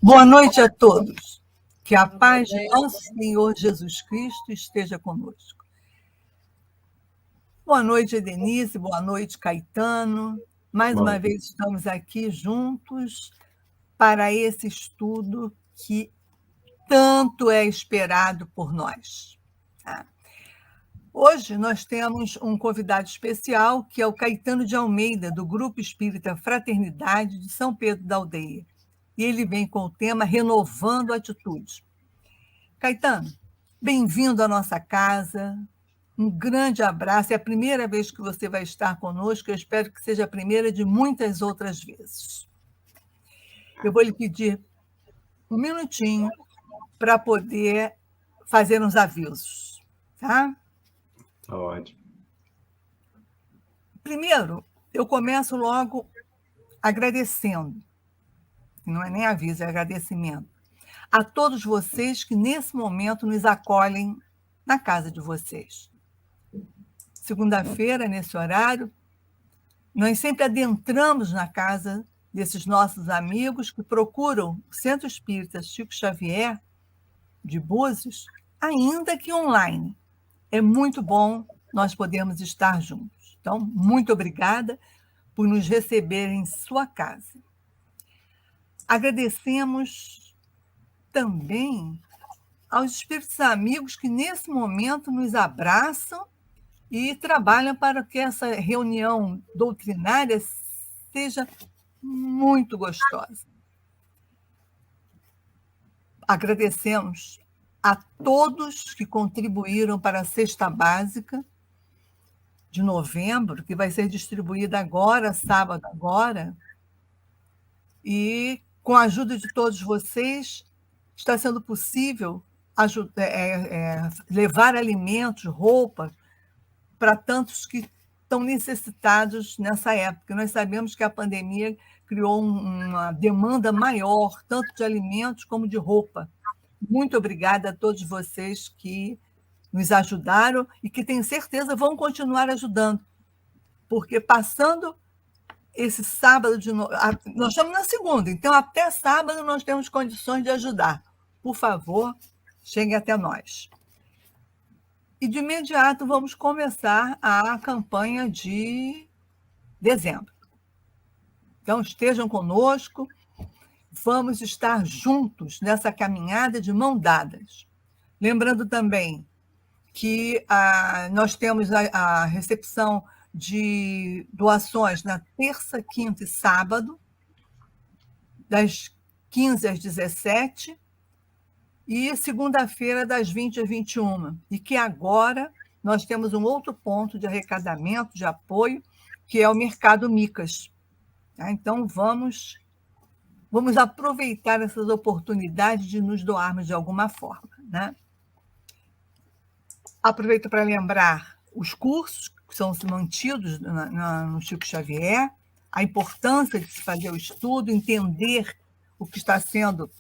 Boa noite a todos. Que a Boa paz de noite. nosso Senhor Jesus Cristo esteja conosco. Boa noite, Denise. Boa noite, Caetano. Mais uma vez estamos aqui juntos para esse estudo que tanto é esperado por nós. Tá? Hoje nós temos um convidado especial, que é o Caetano de Almeida, do Grupo Espírita Fraternidade de São Pedro da Aldeia. E ele vem com o tema Renovando Atitudes. Caetano, bem-vindo à nossa casa. Um grande abraço. É a primeira vez que você vai estar conosco. Eu espero que seja a primeira de muitas outras vezes. Eu vou lhe pedir um minutinho para poder fazer uns avisos, tá? Ótimo. Primeiro, eu começo logo agradecendo. Não é nem aviso, é agradecimento. A todos vocês que, nesse momento, nos acolhem na casa de vocês. Segunda-feira, nesse horário, nós sempre adentramos na casa desses nossos amigos que procuram o Centro Espírita Chico Xavier, de Búzios, ainda que online. É muito bom nós podermos estar juntos. Então, muito obrigada por nos receber em sua casa. Agradecemos também aos espíritos amigos que, nesse momento, nos abraçam e trabalham para que essa reunião doutrinária seja muito gostosa. Agradecemos a todos que contribuíram para a cesta básica de novembro, que vai ser distribuída agora, sábado agora, e com a ajuda de todos vocês, está sendo possível levar alimentos, roupas, para tantos que estão necessitados nessa época. Nós sabemos que a pandemia criou uma demanda maior, tanto de alimentos como de roupa. Muito obrigada a todos vocês que nos ajudaram e que, tenho certeza, vão continuar ajudando, porque passando esse sábado nós estamos na segunda, então até sábado nós temos condições de ajudar. Por favor, cheguem até nós. E, de imediato, vamos começar a campanha de dezembro. Então, estejam conosco, vamos estar juntos nessa caminhada de mão dadas. Lembrando também que nós temos a recepção de doações na terça, quinta e sábado, das 15 às 17, e segunda-feira, das 20 às 21. E que agora nós temos um outro ponto de arrecadamento, de apoio, que é o Mercado Micas. Então, vamos aproveitar essas oportunidades de nos doarmos de alguma forma. Né? Aproveito para lembrar os cursos que são mantidos no Chico Xavier, a importância de se fazer o estudo, entender o que está sendo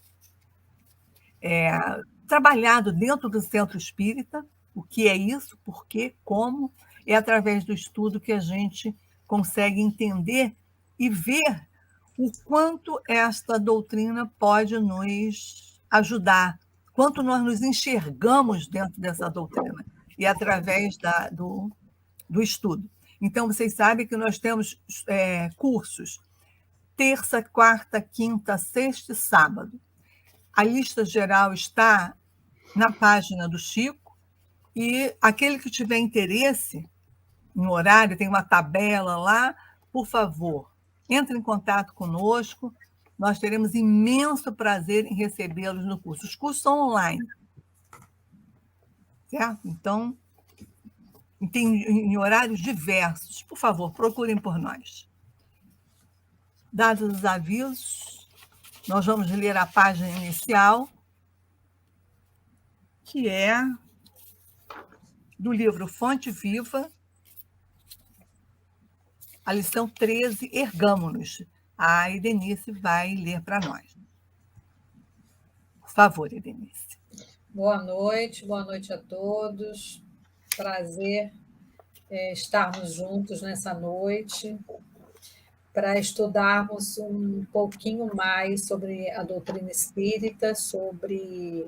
trabalhado dentro do Centro Espírita, o que é isso, por quê, como, é através do estudo que a gente consegue entender e ver o quanto esta doutrina pode nos ajudar, quanto nós nos enxergamos dentro dessa doutrina, e através do estudo. Então, vocês sabem que nós temos cursos terça, quarta, quinta, sexta e sábado. A lista geral está na página do Chico, e aquele que tiver interesse no horário, tem uma tabela lá, por favor, entre em contato conosco, nós teremos imenso prazer em recebê-los no curso. Os cursos são online, certo? Então, tem em horários diversos. Por favor, procurem por nós. Dados os avisos, nós vamos ler a página inicial, que é do livro Fonte Viva, a lição 13, Ergamo-nos. A Edenice vai ler para nós. Por favor, Edenice. Boa noite a todos. Prazer estarmos juntos nessa noite para estudarmos um pouquinho mais sobre a doutrina espírita, sobre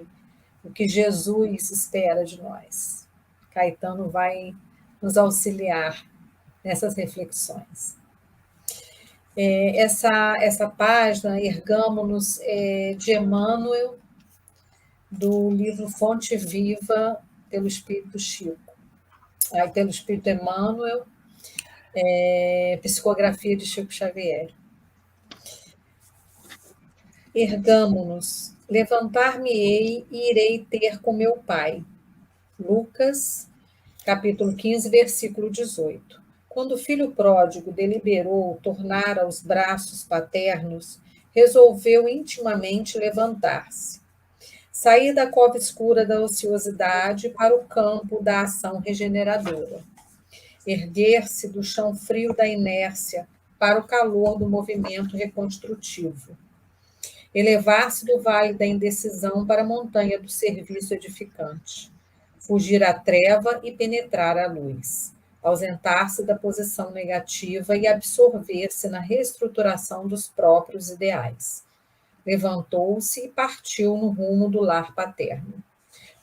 o que Jesus espera de nós. Caetano vai nos auxiliar nessas reflexões. Essa página, Ergamo-nos, de Emmanuel, do livro Fonte Viva, pelo Espírito Chico. Pelo Espírito Emmanuel, psicografia de Chico Xavier. Ergamo-nos, levantar-me-ei e irei ter com meu Pai. Lucas, capítulo 15, versículo 18. Quando o filho pródigo deliberou tornar aos braços paternos, resolveu intimamente levantar-se, sair da cova escura da ociosidade para o campo da ação regeneradora, erguer-se do chão frio da inércia para o calor do movimento reconstrutivo, elevar-se do vale da indecisão para a montanha do serviço edificante, fugir à treva e penetrar a luz, ausentar-se da posição negativa e absorver-se na reestruturação dos próprios ideais. Levantou-se e partiu no rumo do lar paterno.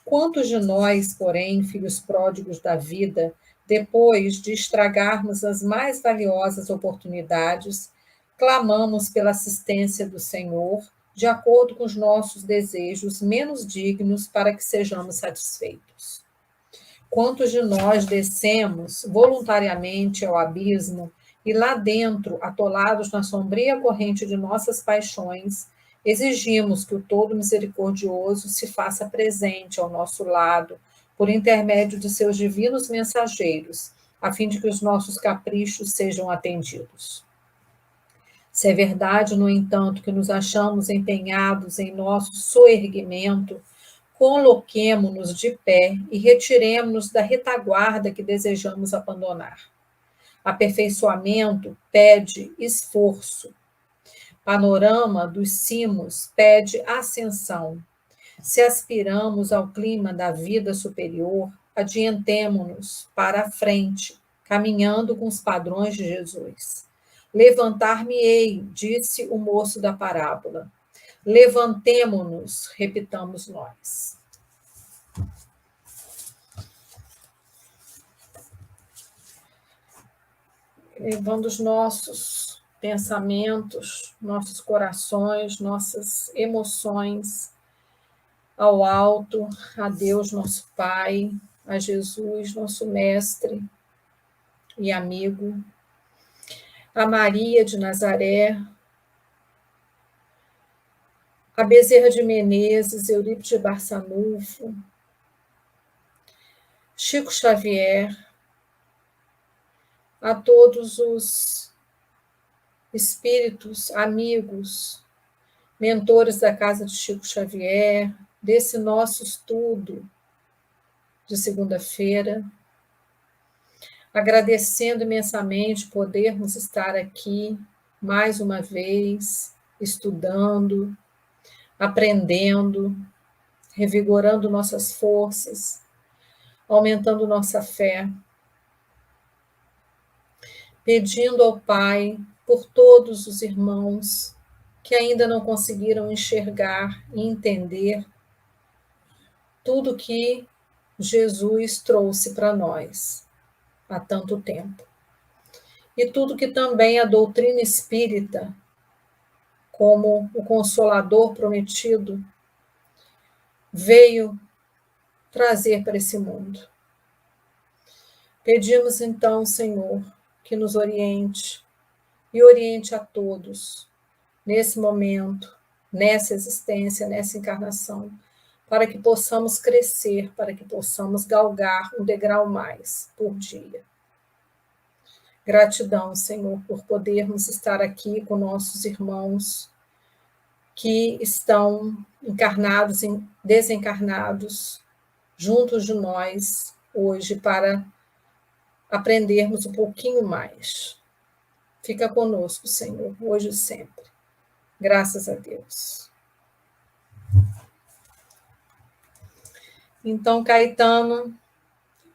Quantos de nós, porém, filhos pródigos da vida, depois de estragarmos as mais valiosas oportunidades, clamamos pela assistência do Senhor, de acordo com os nossos desejos menos dignos, para que sejamos satisfeitos? Quantos de nós descemos voluntariamente ao abismo e lá dentro, atolados na sombria corrente de nossas paixões, exigimos que o Todo Misericordioso se faça presente ao nosso lado, por intermédio de seus divinos mensageiros, a fim de que os nossos caprichos sejam atendidos? Se é verdade, no entanto, que nos achamos empenhados em nosso soerguimento, coloquemo-nos de pé e retiremo-nos da retaguarda que desejamos abandonar. Aperfeiçoamento pede esforço. Panorama dos cimos pede ascensão. Se aspiramos ao clima da vida superior, adiantemo-nos para a frente, caminhando com os padrões de Jesus. Levantar-me-ei, disse o moço da parábola. Levantemo-nos, repitamos nós. Levando os nossos pensamentos, nossos corações, nossas emoções ao alto, a Deus, nosso Pai, a Jesus, nosso Mestre e amigo, a Maria de Nazaré, a Bezerra de Menezes, Eurípides de Barçanufo, Chico Xavier, a todos os espíritos, amigos, mentores da casa de Chico Xavier, desse nosso estudo de segunda-feira, agradecendo imensamente podermos estar aqui mais uma vez, estudando, aprendendo, revigorando nossas forças, aumentando nossa fé, pedindo ao Pai por todos os irmãos que ainda não conseguiram enxergar e entender tudo que Jesus trouxe para nós há tanto tempo. E tudo que também a doutrina espírita, como o Consolador prometido, veio trazer para esse mundo. Pedimos então, Senhor, que nos oriente e oriente a todos nesse momento, nessa existência, nessa encarnação, para que possamos crescer, para que possamos galgar um degrau mais por dia. Gratidão, Senhor, por podermos estar aqui com nossos irmãos que estão encarnados e desencarnados juntos de nós hoje para aprendermos um pouquinho mais. Fica conosco, Senhor, hoje e sempre. Graças a Deus. Então, Caetano,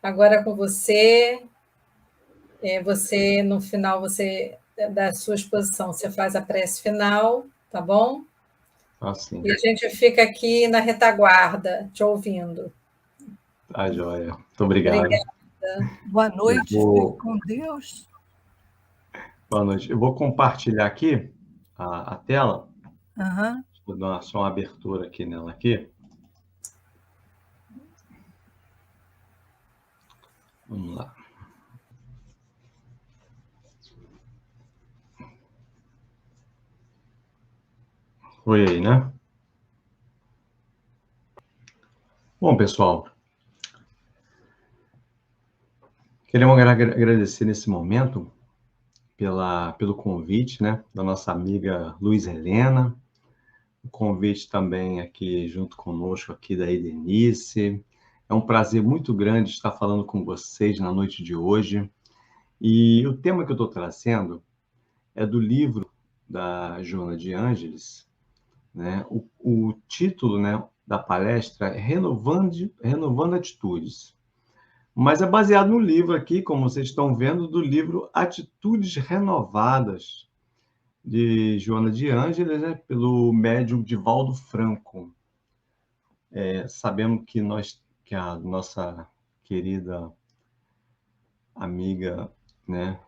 agora com você. Você, no final, você da sua exposição, você faz a prece final, tá bom? Assim. E a gente fica aqui na retaguarda, te ouvindo. Tá, joia. Muito obrigado. Obrigada. Boa noite, fique com Deus. Boa noite. Eu vou compartilhar aqui a tela. Uhum. Vou dar só uma abertura aqui nela aqui. Vamos lá. Foi aí, né? Bom, pessoal, queremos agradecer nesse momento pelo convite, né, da nossa amiga Luiz Helena, o convite também aqui junto conosco aqui da Edenice. É um prazer muito grande estar falando com vocês na noite de hoje. E o tema que eu estou trazendo é do livro da Joana de Ângeles, né? O título, né, da palestra é Renovando Atitudes. Mas é baseado no livro aqui, como vocês estão vendo, do livro Atitudes Renovadas, de Joana de Ângeles, né, pelo médium Divaldo Franco. Sabemos que a nossa querida amiga, né,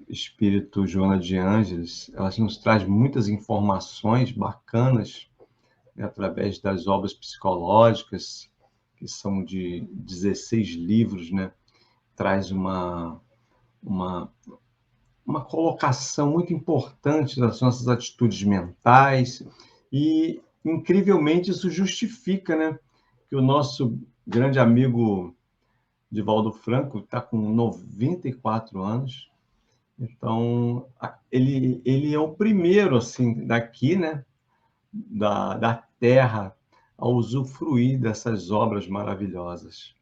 espírito Joana de Ângeles, ela nos traz muitas informações bacanas, né, através das obras psicológicas, que são de 16 livros, né, traz uma colocação muito importante das nossas atitudes mentais e, incrivelmente, isso justifica, né, que o nosso grande amigo Divaldo Franco está com 94 anos, então ele é o primeiro, assim, daqui, né, da Terra, a usufruir dessas obras maravilhosas.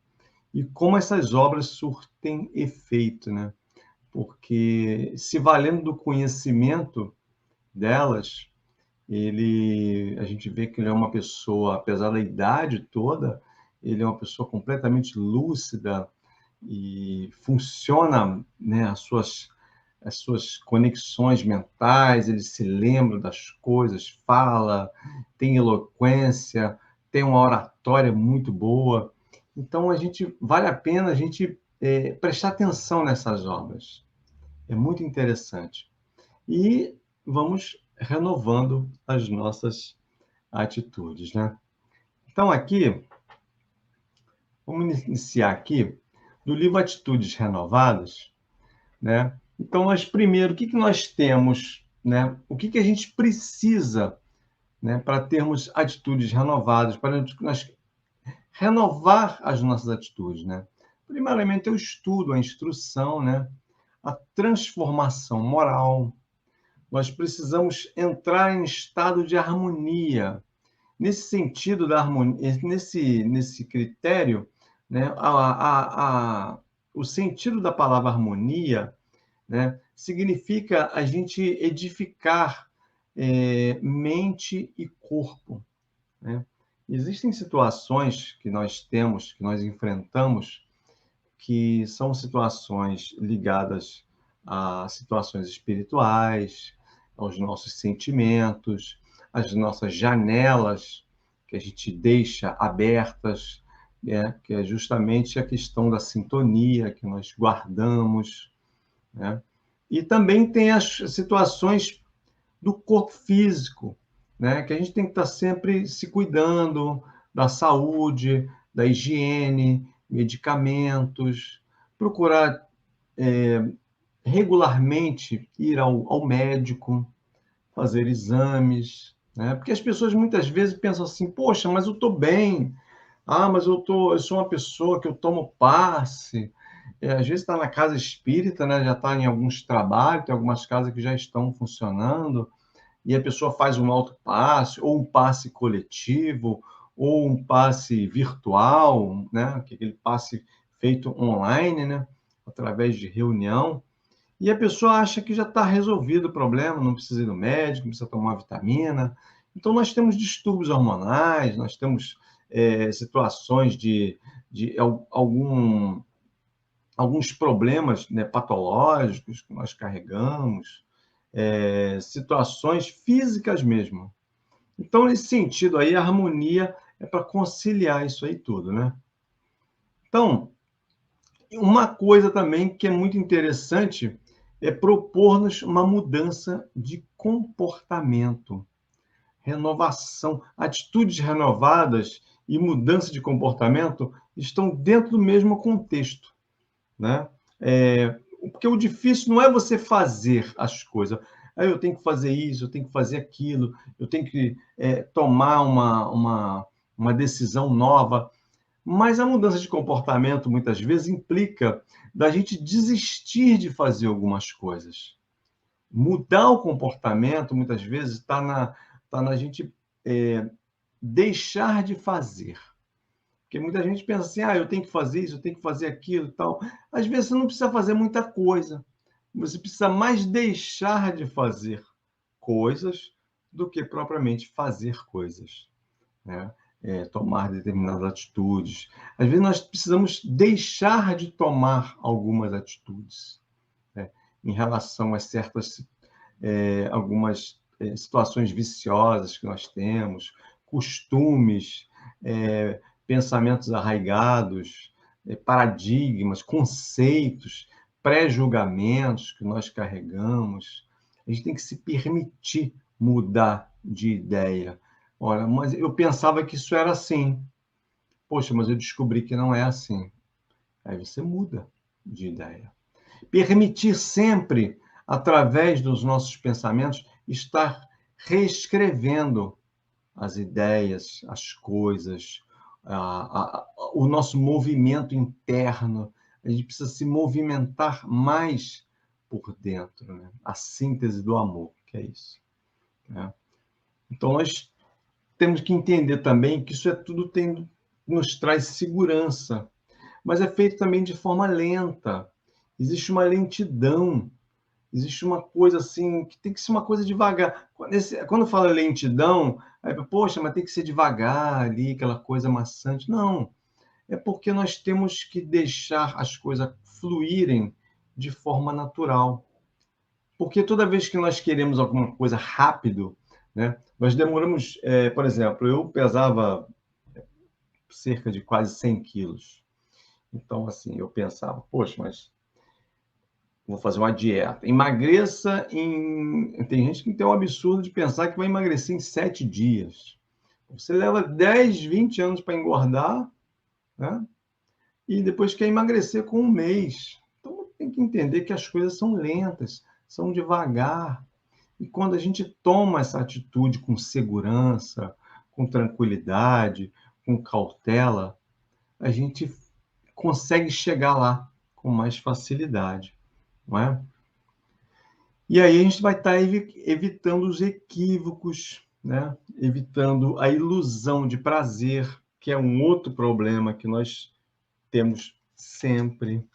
E como essas obras surtem efeito, né? Porque, se valendo do conhecimento delas, a gente vê que ele é uma pessoa, apesar da idade toda, ele é uma pessoa completamente lúcida e funciona, né, as suas conexões mentais, ele se lembra das coisas, fala, tem eloquência, tem uma oratória muito boa. Então, vale a pena a gente prestar atenção nessas obras. É muito interessante. E vamos renovando as nossas atitudes, né? Então, aqui, vamos iniciar aqui do livro Atitudes Renovadas, né? Então, primeiro, o que nós temos, né? O que a gente precisa, né, para termos atitudes renovadas, para nós renovar as nossas atitudes, né? Primeiramente, o estudo, a instrução, né? A transformação moral. Nós precisamos entrar em estado de harmonia. Nesse sentido da harmonia, nesse critério, né, o sentido da palavra harmonia, né, significa a gente edificar mente e corpo, né? Existem situações que nós enfrentamos, que são situações ligadas a situações espirituais, aos nossos sentimentos, às nossas janelas que a gente deixa abertas, né? Que é justamente a questão da sintonia que nós guardamos, né? E também tem as situações do corpo físico, né? Que a gente tem que estar sempre se cuidando da saúde, da higiene, medicamentos, procurar regularmente ir ao médico, fazer exames, né? Porque as pessoas muitas vezes pensam assim: poxa, mas eu estou bem, mas eu sou uma pessoa que eu tomo passe. Às vezes está na casa espírita, né? Já está em alguns trabalhos, tem algumas casas que já estão funcionando, e a pessoa faz um autopasse, ou um passe coletivo, ou um passe virtual, né? Aquele passe feito online, né? Através de reunião, e a pessoa acha que já está resolvido o problema, não precisa ir no médico, não precisa tomar vitamina. Então, nós temos distúrbios hormonais, nós temos situações de algum alguns problemas, né, patológicos que nós carregamos, situações físicas mesmo. Então, nesse sentido aí, a harmonia é para conciliar isso aí tudo, né? Então, uma coisa também que é muito interessante é propor-nos uma mudança de comportamento, renovação, atitudes renovadas e mudança de comportamento estão dentro do mesmo contexto, né? Porque o difícil não é você fazer as coisas. Aí eu tenho que fazer isso, eu tenho que fazer aquilo, eu tenho que tomar uma decisão nova. Mas a mudança de comportamento, muitas vezes, implica da gente desistir de fazer algumas coisas. Mudar o comportamento, muitas vezes, tá na gente deixar de fazer. Porque muita gente pensa assim, eu tenho que fazer isso, eu tenho que fazer aquilo e tal. Às vezes você não precisa fazer muita coisa. Você precisa mais deixar de fazer coisas do que propriamente fazer coisas, né? Tomar determinadas atitudes. Às vezes nós precisamos deixar de tomar algumas atitudes, né, em relação a algumas situações viciosas que nós temos, costumes, pensamentos arraigados, paradigmas, conceitos, pré-julgamentos que nós carregamos. A gente tem que se permitir mudar de ideia. Ora, mas eu pensava que isso era assim. Poxa, mas eu descobri que não é assim. Aí você muda de ideia. Permitir sempre, através dos nossos pensamentos, estar reescrevendo as ideias, as coisas, o nosso movimento interno. A gente precisa se movimentar mais por dentro, né? A síntese do amor, que é isso, né? Então, nós temos que entender também que isso tudo nos traz segurança, mas é feito também de forma lenta. Existe uma lentidão, existe uma coisa assim, que tem que ser uma coisa devagar. Quando fala lentidão, aí, poxa, mas tem que ser devagar ali, aquela coisa maçante. Não, é porque nós temos que deixar as coisas fluírem de forma natural. Porque toda vez que nós queremos alguma coisa rápido, né, nós demoramos, por exemplo, eu pesava cerca de quase 100 quilos. Então, assim, eu pensava, poxa, mas vou fazer uma dieta. Emagreça em... Tem gente que tem um absurdo de pensar que vai emagrecer em 7 dias. Você leva 10, 20 anos para engordar, né? E depois quer emagrecer com um mês. Então, tem que entender que as coisas são lentas, são devagar. E quando a gente toma essa atitude com segurança, com tranquilidade, com cautela, a gente consegue chegar lá com mais facilidade, não é? E aí a gente vai estar evitando os equívocos, né? Evitando a ilusão de prazer, que é um outro problema que nós temos sempre,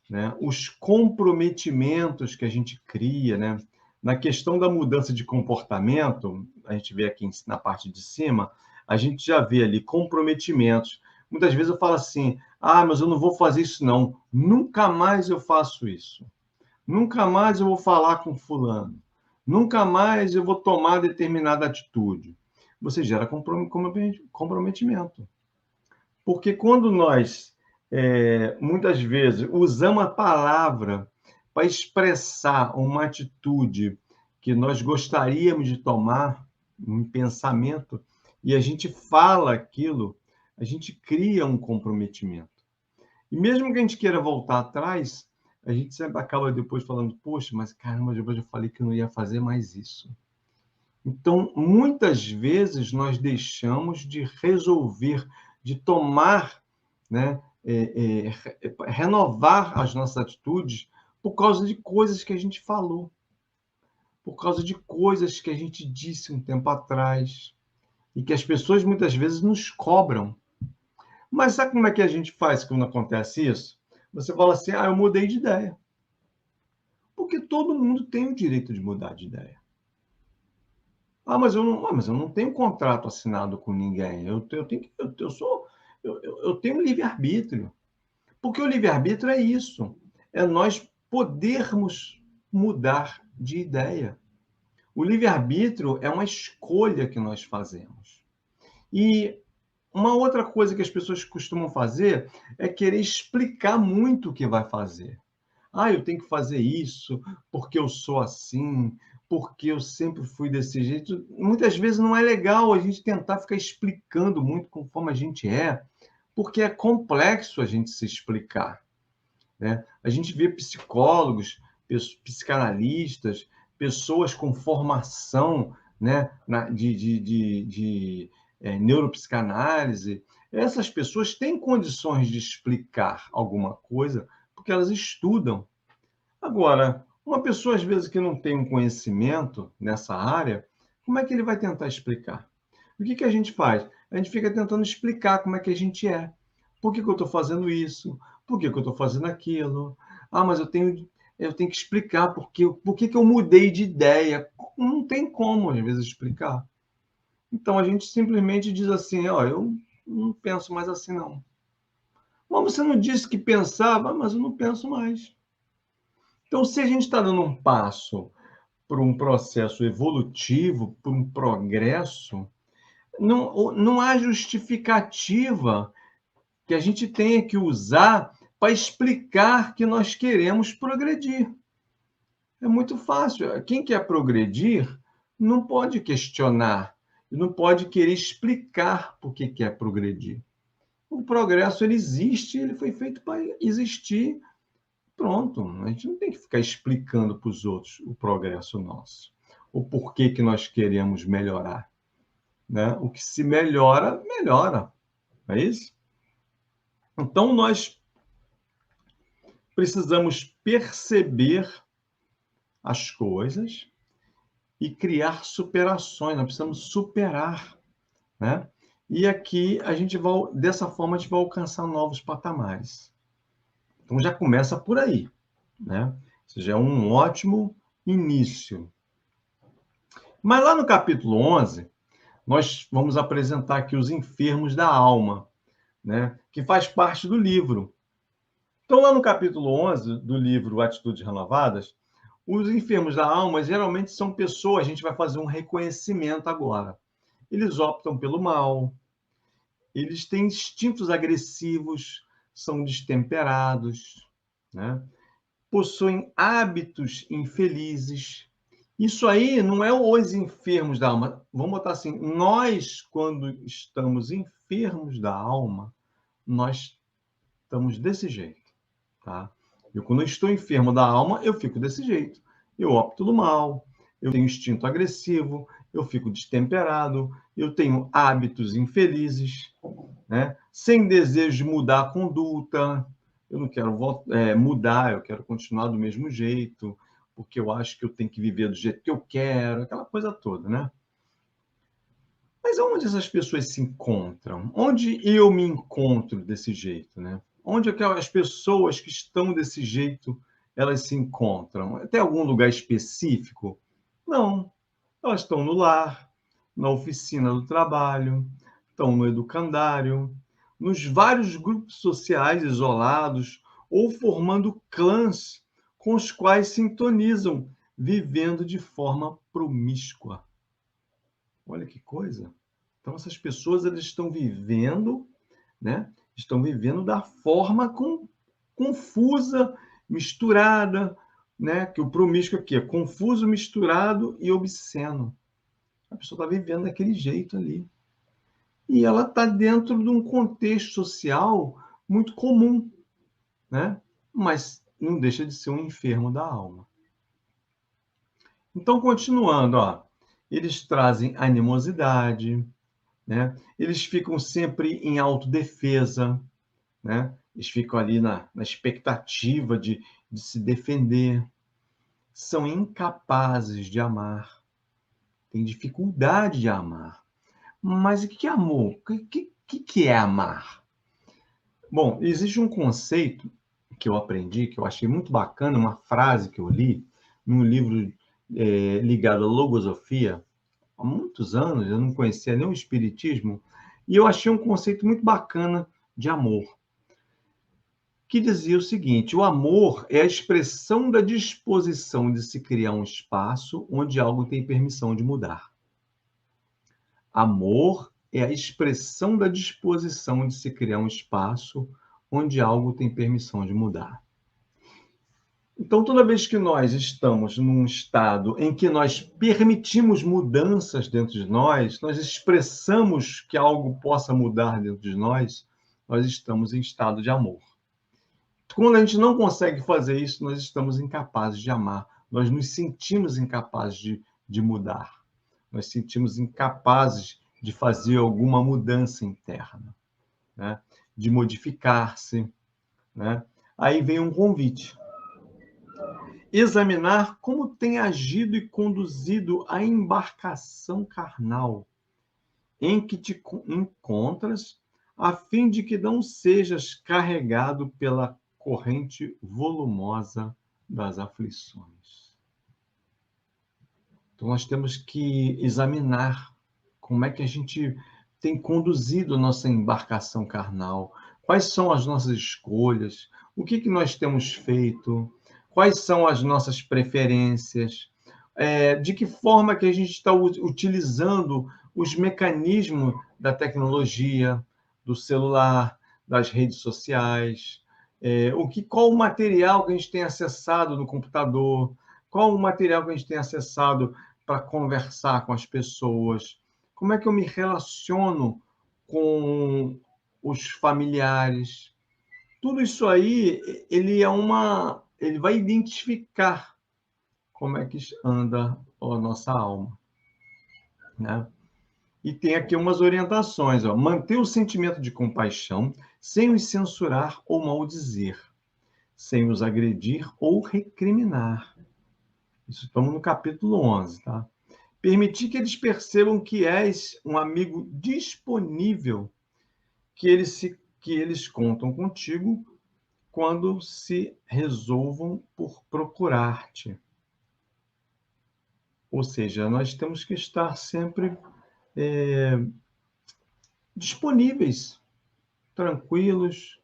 né? Os comprometimentos que a gente cria, né? Na questão da mudança de comportamento, a gente vê aqui na parte de cima, a gente já vê ali comprometimentos. Muitas vezes eu falo assim, mas eu não vou fazer isso não, nunca mais eu faço isso. Nunca mais eu vou falar com fulano. Nunca mais eu vou tomar determinada atitude. Você gera comprometimento. Porque quando nós, muitas vezes, usamos a palavra para expressar uma atitude que nós gostaríamos de tomar, um pensamento, e a gente fala aquilo, a gente cria um comprometimento. E mesmo que a gente queira voltar atrás, a gente sempre acaba depois falando, poxa, mas caramba, depois eu falei que eu não ia fazer mais isso. Então, muitas vezes nós deixamos de resolver, de tomar, né, renovar as nossas atitudes por causa de coisas que a gente falou, por causa de coisas que a gente disse um tempo atrás e que as pessoas muitas vezes nos cobram. Mas sabe como é que a gente faz quando acontece isso? Você fala assim, eu mudei de ideia. Porque todo mundo tem o direito de mudar de ideia. Mas eu não tenho contrato assinado com ninguém. Eu tenho livre-arbítrio. Porque o livre-arbítrio é isso, é nós podermos mudar de ideia. O livre-arbítrio é uma escolha que nós fazemos. E uma outra coisa que as pessoas costumam fazer é querer explicar muito o que vai fazer. Ah, eu tenho que fazer isso porque eu sou assim, porque eu sempre fui desse jeito. Muitas vezes não é legal a gente tentar ficar explicando muito conforme a gente é, porque é complexo a gente se explicar, né? A gente vê psicólogos, psicanalistas, pessoas com formação, né, de neuropsicanálise. Essas pessoas têm condições de explicar alguma coisa porque elas estudam. Agora, uma pessoa, às vezes, que não tem um conhecimento nessa área, como é que ele vai tentar explicar? O que a gente faz? A gente fica tentando explicar como é que a gente é. Por que eu estou fazendo isso? Por que eu estou fazendo aquilo? Ah, mas eu tenho que explicar por que eu mudei de ideia. Não tem como, às vezes, explicar. Então, a gente simplesmente diz assim, ó, eu não penso mais assim, não. Mas você não disse que pensava, mas eu não penso mais. Então, se a gente está dando um passo para um processo evolutivo, para um progresso, não há justificativa que a gente tenha que usar para explicar que nós queremos progredir. É muito fácil. Quem quer progredir não pode questionar, não pode querer explicar por que quer progredir. O progresso, ele existe, ele foi feito para existir. Pronto, a gente não tem que ficar explicando para os outros o progresso nosso, o porquê que nós queremos melhorar, né? O que se melhora, melhora, não é isso? Então, nós precisamos perceber as coisas e criar superações, nós precisamos superar, né? E aqui, dessa forma, a gente vai alcançar novos patamares. Então, já começa por aí, né? Isso já é um ótimo início. Mas lá no capítulo 11, nós vamos apresentar aqui os enfermos da alma, né? Que faz parte do livro. Então, lá no capítulo 11 do livro Atitudes Renovadas, os enfermos da alma geralmente são pessoas, a gente vai fazer um reconhecimento agora. Eles optam pelo mal, eles têm instintos agressivos, são destemperados, né? Possuem hábitos infelizes. Isso aí não é os enfermos da alma. Vamos botar assim, nós, quando estamos enfermos da alma, nós estamos desse jeito, tá? Eu, quando eu estou enfermo da alma, eu fico desse jeito. Eu opto no mal, eu tenho instinto agressivo, eu fico destemperado, eu tenho hábitos infelizes, né? Sem desejo de mudar a conduta, eu não quero mudar, eu quero continuar do mesmo jeito, porque eu acho que eu tenho que viver do jeito que eu quero, aquela coisa toda, né? Mas onde essas pessoas se encontram? Onde eu me encontro desse jeito, né? Onde aquelas pessoas que estão desse jeito, elas se encontram? Tem algum lugar específico? Não. Elas estão no lar, na oficina do trabalho, estão no educandário, nos vários grupos sociais isolados ou formando clãs com os quais sintonizam, vivendo de forma promíscua. Olha que coisa. Então, essas pessoas elas estão vivendo, né? Estão vivendo da forma confusa, misturada, né? Que o promíscuo aqui é confuso, misturado e obsceno. A pessoa está vivendo daquele jeito ali. E ela está dentro de um contexto social muito comum, né? Mas não deixa de ser um enfermo da alma. Então, continuando, ó, eles trazem animosidade, né? Eles ficam sempre em autodefesa, né? Eles ficam ali na expectativa de se defender. São incapazes de amar, têm dificuldade de amar. Mas o que é amor? O que é amar? Bom, existe um conceito que eu aprendi, que eu achei muito bacana, uma frase que eu li num livro ligado à logosofia, há muitos anos, eu não conhecia nem o espiritismo, e eu achei um conceito muito bacana de amor. que dizia o seguinte: o amor é a expressão da disposição de se criar um espaço onde algo tem permissão de mudar. Amor é a expressão da disposição de se criar um espaço onde algo tem permissão de mudar. Então, toda vez que nós estamos num estado em que nós permitimos mudanças dentro de nós expressamos que algo possa mudar dentro de nós estamos em estado de amor. Quando a gente não consegue fazer isso, nós estamos incapazes de amar. Nós nos sentimos incapazes de mudar. Nós sentimos incapazes de fazer alguma mudança interna, né? De modificar-se, né? Aí vem um convite. Examinar como tem agido e conduzido a embarcação carnal em que te encontras, a fim de que não sejas carregado pela corrente volumosa das aflições. Então, nós temos que examinar como é que a gente tem conduzido a nossa embarcação carnal, quais são as nossas escolhas, o que nós temos feito, quais são as nossas preferências, de que forma que a gente está utilizando os mecanismos da tecnologia, do celular, das redes sociais, qual o material que a gente tem acessado no computador, qual o material que a gente tem acessado para conversar com as pessoas, como é que eu me relaciono com os familiares. Tudo isso aí, ele vai identificar como é que anda a nossa alma, né? E tem aqui umas orientações, ó. Manter o sentimento de compaixão sem os censurar ou maldizer, sem os agredir ou recriminar. Isso estamos no capítulo 11, tá? Permitir que eles percebam que és um amigo disponível, que eles contam contigo quando se resolvam por procurar-te. Ou seja, nós temos que estar sempre disponíveis, tranquilos,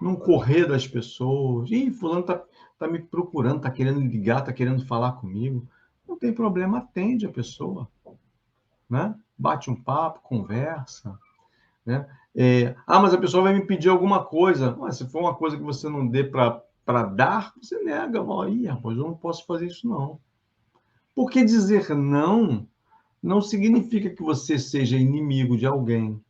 não correr das pessoas. Ih, fulano tá me procurando, está querendo ligar, está querendo falar comigo. Não tem problema, atende a pessoa, né? Bate um papo, conversa, né? Mas a pessoa vai me pedir alguma coisa. Mas se for uma coisa que você não dê para dar, você nega. Ih, rapaz, eu não posso fazer isso, não. Porque dizer não significa que você seja inimigo de alguém.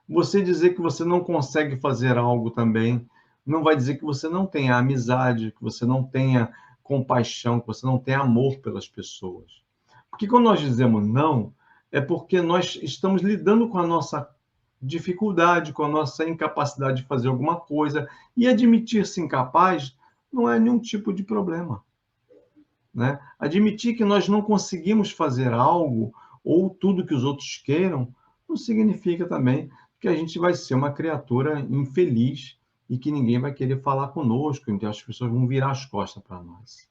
Você dizer que você não consegue fazer algo também não vai dizer que você não tenha amizade, que você não tenha compaixão, que você não tenha amor pelas pessoas. Porque quando nós dizemos não, é porque nós estamos lidando com a nossa dificuldade, com a nossa incapacidade de fazer alguma coisa, e admitir-se incapaz não é nenhum tipo de problema, né? Admitir que nós não conseguimos fazer algo, ou tudo que os outros queiram, não significa também que a gente vai ser uma criatura infeliz e que ninguém vai querer falar conosco, então as pessoas vão virar as costas para nós,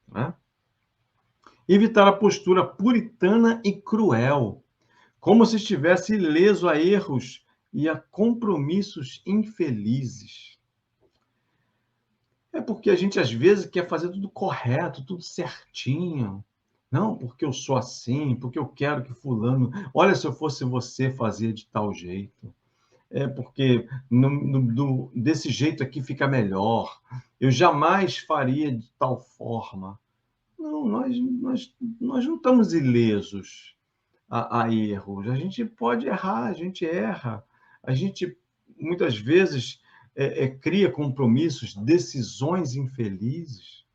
né? Evitar a postura puritana e cruel, como se estivesse ileso a erros e a compromissos infelizes. É porque a gente, às vezes, quer fazer tudo correto, tudo certinho. Não, porque eu sou assim, porque eu quero que fulano... Olha, se eu fosse você, fazia de tal jeito. Porque desse jeito aqui fica melhor. Eu jamais faria de tal forma. Não, nós não estamos ilesos a erros. A gente pode errar, a gente erra. A gente, muitas vezes, cria compromissos, decisões infelizes.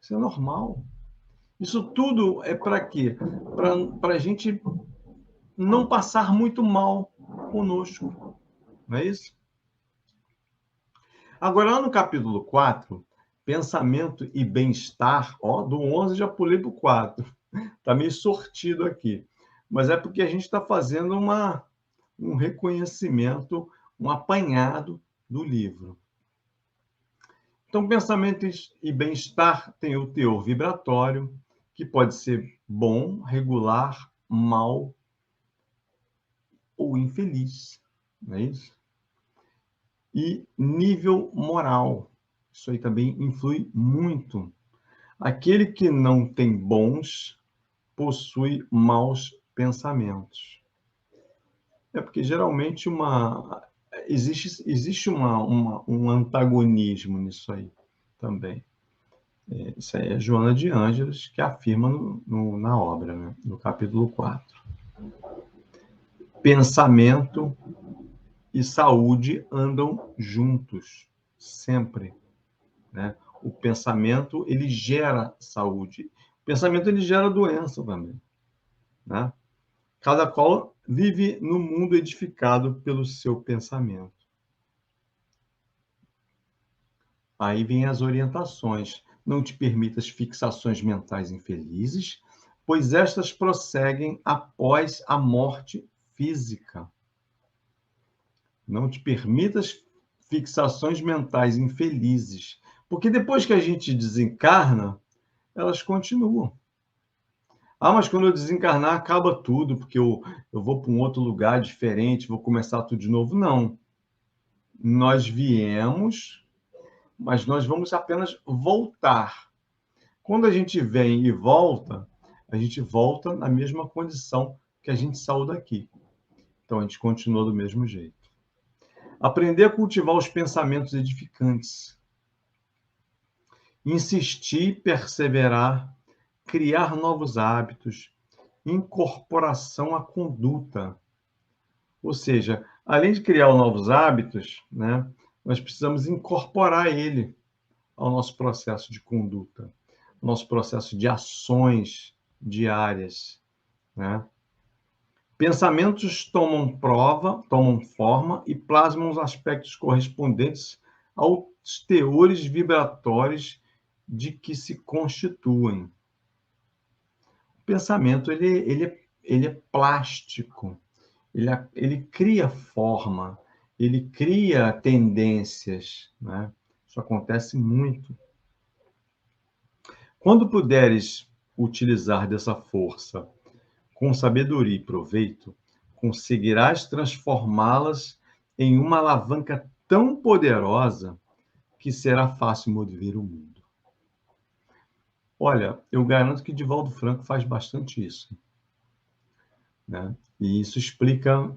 Isso é normal. Isso tudo é para quê? Para a gente não passar muito mal conosco. Não é isso? Agora, lá no capítulo 4, pensamento e bem-estar, do 11 já pulei para o 4. Está meio sortido aqui. Mas é porque a gente está fazendo um reconhecimento, um apanhado do livro. Então, pensamento e bem-estar tem o teor vibratório, que pode ser bom, regular, mal ou infeliz. Não é isso? E nível moral. Isso aí também influi muito. Aquele que não tem bons possui maus pensamentos. É porque geralmente existe um antagonismo nisso aí também. Isso aí é Joana de Ângeles que afirma na obra, né? No capítulo 4. Pensamento e saúde andam juntos, sempre, né? O pensamento, ele gera saúde. O pensamento, ele gera doença também, né? Cada qual vive no mundo edificado pelo seu pensamento. Aí vem as orientações. Não te permitas fixações mentais infelizes, pois estas prosseguem após a morte física. Não te permitas fixações mentais infelizes, porque depois que a gente desencarna, elas continuam. Ah, mas quando eu desencarnar, acaba tudo, porque eu vou para um outro lugar diferente, vou começar tudo de novo. Não. Nós viemos, mas nós vamos apenas voltar. Quando a gente vem e volta, a gente volta na mesma condição que a gente saiu daqui. Então, a gente continua do mesmo jeito. Aprender a cultivar os pensamentos edificantes. Insistir, perseverar, criar novos hábitos, incorporação à conduta. Ou seja, além de criar novos hábitos, né, nós precisamos incorporar ele ao nosso processo de conduta, ao nosso processo de ações diárias, né? Pensamentos tomam forma e plasmam os aspectos correspondentes aos teores vibratórios de que se constituem. O pensamento ele é plástico, ele cria forma, ele cria tendências, né? Isso acontece muito. Quando puderes utilizar dessa força com sabedoria e proveito, conseguirás transformá-las em uma alavanca tão poderosa que será fácil mover o mundo. Olha, eu garanto que Divaldo Franco faz bastante isso, né? E isso explica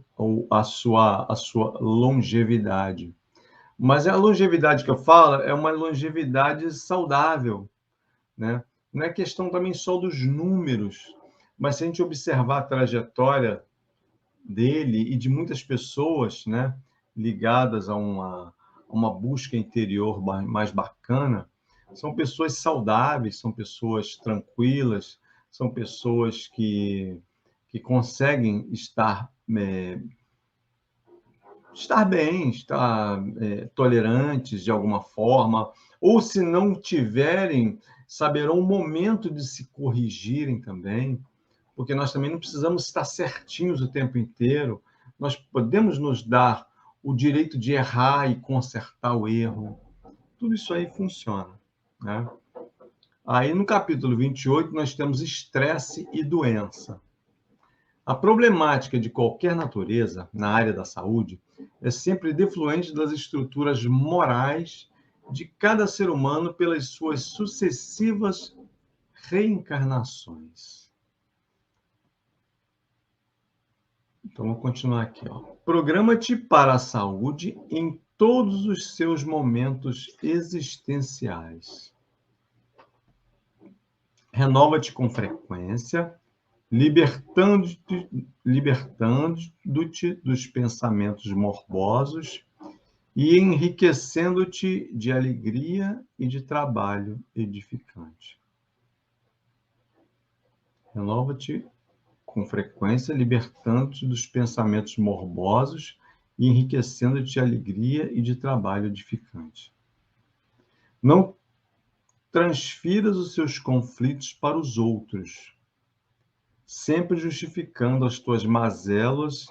a sua longevidade. Mas a longevidade que eu falo é uma longevidade saudável, né? Não é questão também só dos números, mas se a gente observar a trajetória dele e de muitas pessoas, né, ligadas a uma busca interior mais bacana, são pessoas saudáveis, são pessoas tranquilas, são pessoas que conseguem estar bem, estar tolerantes de alguma forma, ou se não tiverem, saberão o momento de se corrigirem também, porque nós também não precisamos estar certinhos o tempo inteiro, nós podemos nos dar o direito de errar e consertar o erro. Tudo isso aí funciona, né? Aí no capítulo 28 nós temos estresse e doença. A problemática de qualquer natureza na área da saúde é sempre defluente das estruturas morais de cada ser humano pelas suas sucessivas reencarnações. Então, vou continuar aqui. Programa-te para a saúde em todos os seus momentos existenciais. Renova-te com frequência, libertando-te dos pensamentos morbosos e enriquecendo-te de alegria e de trabalho edificante. Renova-te com frequência, libertando-te dos pensamentos morbosos e enriquecendo-te de alegria e de trabalho edificante. Não transfiras os seus conflitos para os outros, sempre justificando as tuas mazelas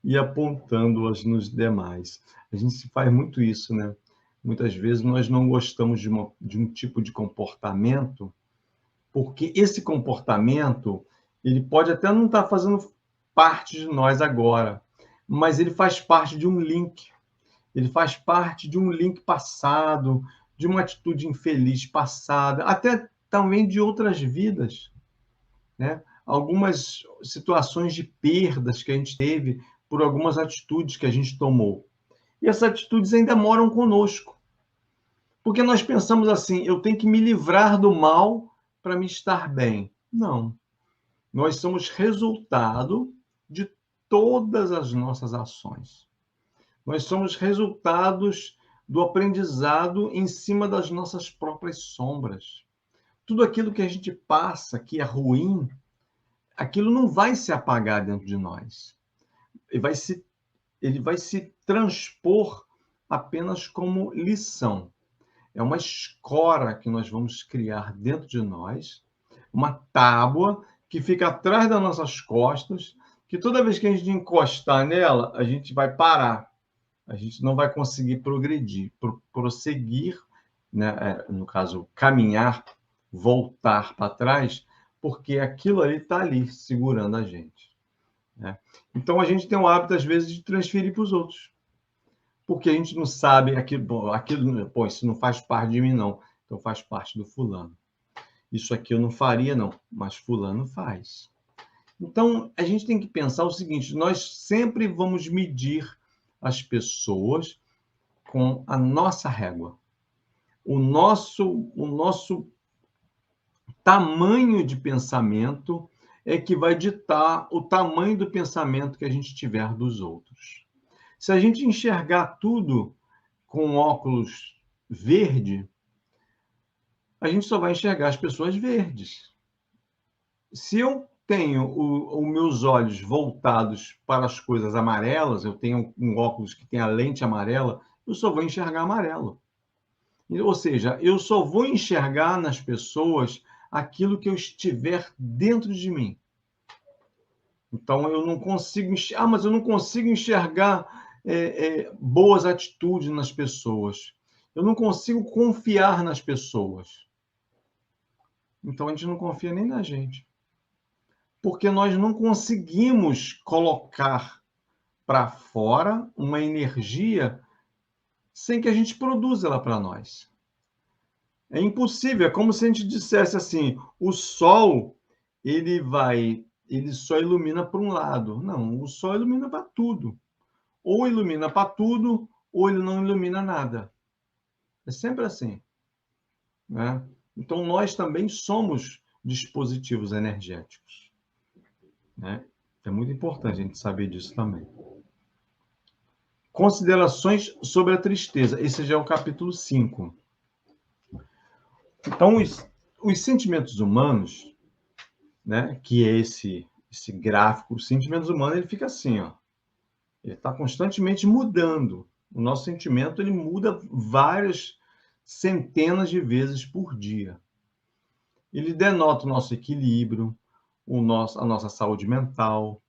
e apontando-as nos demais. A gente faz muito isso, né? Muitas vezes nós não gostamos de um tipo de comportamento, porque esse comportamento, ele pode até não estar fazendo parte de nós agora, mas ele faz parte de um link. Ele faz parte de um link passado, de uma atitude infeliz passada, até também de outras vidas, né? Algumas situações de perdas que a gente teve por algumas atitudes que a gente tomou. E essas atitudes ainda moram conosco. Porque nós pensamos assim, eu tenho que me livrar do mal para me estar bem. Não. Nós somos resultado de todas as nossas ações. Nós somos resultados do aprendizado em cima das nossas próprias sombras. Tudo aquilo que a gente passa, que é ruim, aquilo não vai se apagar dentro de nós. Ele vai se transpor apenas como lição. É uma escora que nós vamos criar dentro de nós, uma tábua que fica atrás das nossas costas, que toda vez que a gente encostar nela, a gente vai parar. A gente não vai conseguir progredir, prosseguir, né? No caso, caminhar, voltar para trás, porque aquilo ali está ali, segurando a gente, né? Então, a gente tem o hábito, às vezes, de transferir para os outros, porque a gente não sabe pô, isso não faz parte de mim, não. Então, faz parte do fulano. Isso aqui eu não faria, não, mas fulano faz. Então, a gente tem que pensar o seguinte, nós sempre vamos medir as pessoas com a nossa régua. O nosso tamanho de pensamento é que vai ditar o tamanho do pensamento que a gente tiver dos outros. Se a gente enxergar tudo com óculos verde, a gente só vai enxergar as pessoas verdes. Se eu tenho os meus olhos voltados para as coisas amarelas, eu tenho um óculos que tem a lente amarela, eu só vou enxergar amarelo. Ou seja, eu só vou enxergar nas pessoas aquilo que eu estiver dentro de mim. Então, eu não consigo enxergar, mas eu não consigo enxergar boas atitudes nas pessoas. Eu não consigo confiar nas pessoas. Então, a gente não confia nem na gente. Porque nós não conseguimos colocar para fora uma energia sem que a gente produza ela para nós. É impossível, é como se a gente dissesse assim, o sol, ele só ilumina para um lado. Não, o sol ilumina para tudo. Ou ilumina para tudo, ou ele não ilumina nada. É sempre assim, né? Então, nós também somos dispositivos energéticos, né? É muito importante a gente saber disso também. Considerações sobre a tristeza. Esse já é o capítulo 5. Então, os sentimentos humanos, né, que é esse gráfico, os sentimentos humanos, ele fica assim, ó. Ele está constantemente mudando. O nosso sentimento ele muda várias centenas de vezes por dia. Ele denota o nosso equilíbrio, a nossa saúde mental,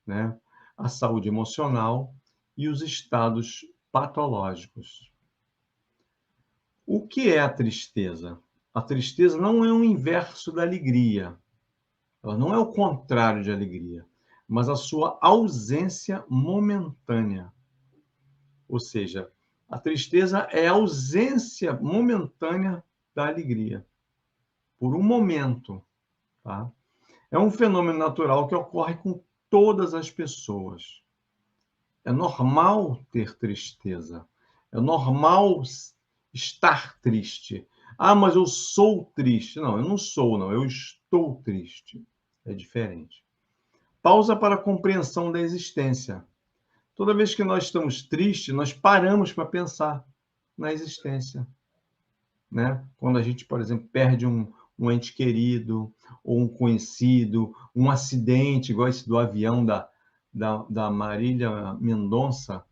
né, a saúde emocional e os estados patológicos. O que é a tristeza? A tristeza não é um inverso da alegria. Ela não é o contrário de alegria, mas a sua ausência momentânea. Ou seja, a tristeza é a ausência momentânea da alegria. Por um momento, tá? É um fenômeno natural que ocorre com todas as pessoas. É normal ter tristeza. É normal estar triste. Ah, mas eu sou triste. Não, eu não sou, não. Eu estou triste. É diferente. Pausa para a compreensão da existência. Toda vez que nós estamos tristes, nós paramos para pensar na existência, né? Quando a gente, por exemplo, perde um ente querido, ou um conhecido, um acidente, igual esse do avião da Marília Mendonça.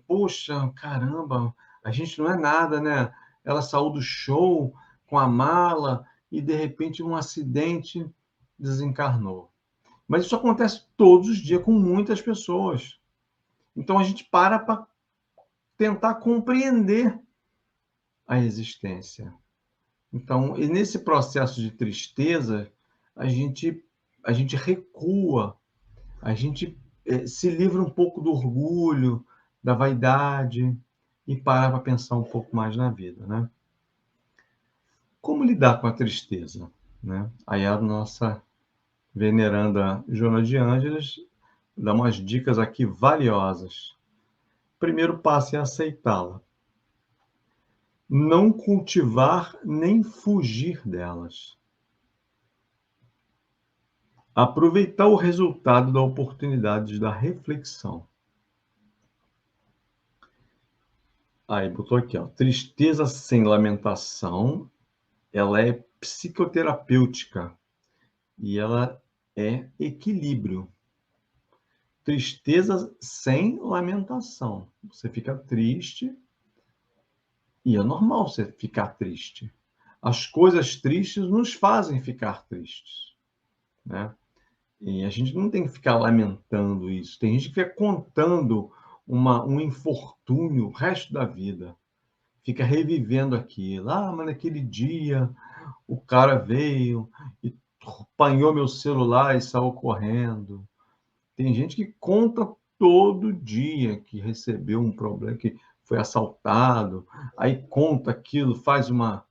Poxa, caramba, a gente não é nada, né? Ela saiu do show com a mala e, de repente, um acidente desencarnou. Mas isso acontece todos os dias com muitas pessoas. Então, a gente para tentar compreender a existência. Então, e nesse processo de tristeza, a gente recua, a gente se livra um pouco do orgulho, da vaidade, e parar para pensar um pouco mais na vida, né? Como lidar com a tristeza, né? Aí a nossa veneranda Joana de Ângeles dá umas dicas aqui valiosas. Primeiro passo é aceitá-la. Não cultivar nem fugir delas. Aproveitar o resultado da oportunidade da reflexão. Aí botou aqui, ó, tristeza sem lamentação, ela é psicoterapêutica e ela é equilíbrio. Tristeza sem lamentação. Você fica triste e é normal você ficar triste. As coisas tristes nos fazem ficar tristes, né? E a gente não tem que ficar lamentando isso. Tem gente que fica contando um infortúnio o resto da vida. Fica revivendo aquilo. Ah, mas naquele dia o cara veio e apanhou meu celular e saiu correndo. Tem gente que conta todo dia que recebeu um problema, que foi assaltado, aí conta aquilo, faz uma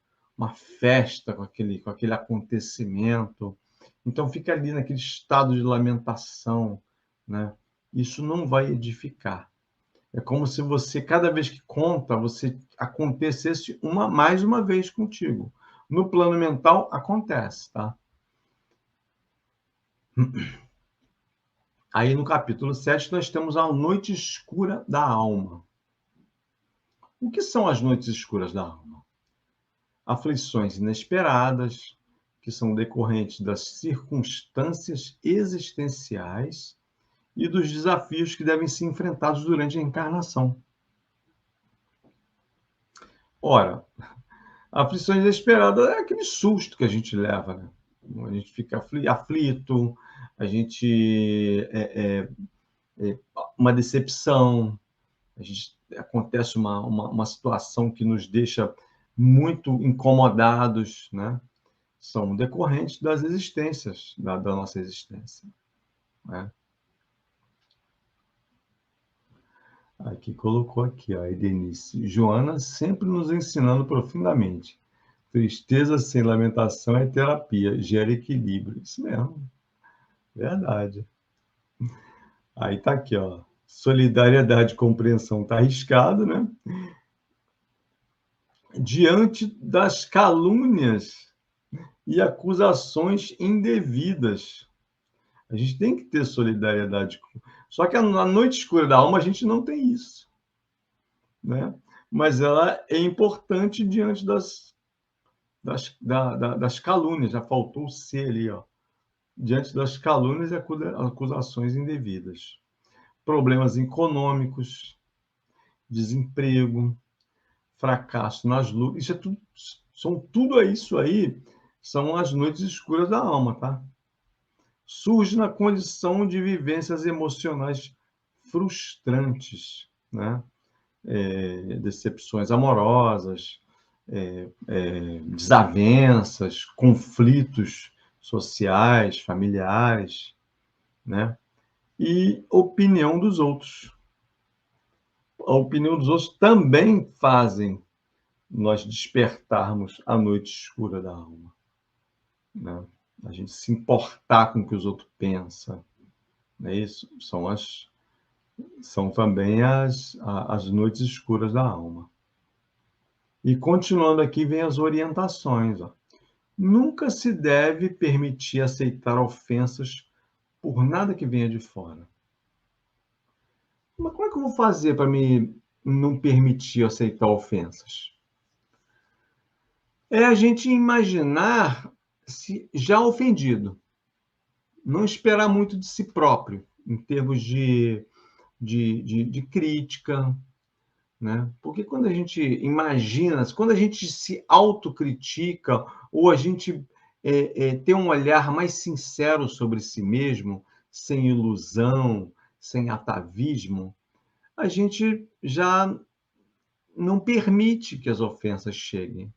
festa com aquele acontecimento. Então fica ali naquele estado de lamentação, né? Isso não vai edificar. É como se você, cada vez que conta, você acontecesse mais uma vez contigo. No plano mental, acontece, tá? Aí no capítulo 7 nós temos a noite escura da alma. O que são as noites escuras da alma? Aflições inesperadas, que são decorrentes das circunstâncias existenciais e dos desafios que devem ser enfrentados durante a encarnação. Ora, aflições inesperadas é aquele susto que a gente leva, né? A gente fica aflito, a gente uma decepção, acontece uma situação que nos deixa muito incomodados, né? São decorrentes das existências, da nossa existência, né? Aqui colocou aqui, ó, a Denise. Joana sempre nos ensinando profundamente. Tristeza sem lamentação é terapia, gera equilíbrio. Isso mesmo, verdade. Aí tá aqui, ó. Solidariedade e compreensão tá arriscado, né? Diante das calúnias e acusações indevidas. A gente tem que ter solidariedade. Só que na noite escura da alma a gente não tem isso, né? Mas ela é importante diante das calúnias. Já faltou o C ali, ó. Diante das calúnias e acusações indevidas. Problemas econômicos, desemprego, fracasso nas lutas. Isso é tudo, isso aí são as noites escuras da alma, tá? Surge na condição de vivências emocionais frustrantes, né? Decepções amorosas, desavenças, conflitos sociais, familiares, né? E opinião dos outros. A opinião dos outros também fazem nós despertarmos a noite escura da alma, né? A gente se importar com o que os outros pensam, não é isso? São também as noites escuras da alma. E continuando aqui, vem as orientações. Ó. Nunca se deve permitir aceitar ofensas por nada que venha de fora. Mas como é que eu vou fazer para me não permitir aceitar ofensas? É a gente imaginar se já ofendido. Não esperar muito de si próprio, em termos de crítica, né? Porque quando a gente imagina, quando a gente se autocritica, ou a gente tem um olhar mais sincero sobre si mesmo, sem ilusão, sem atavismo, a gente já não permite que as ofensas cheguem.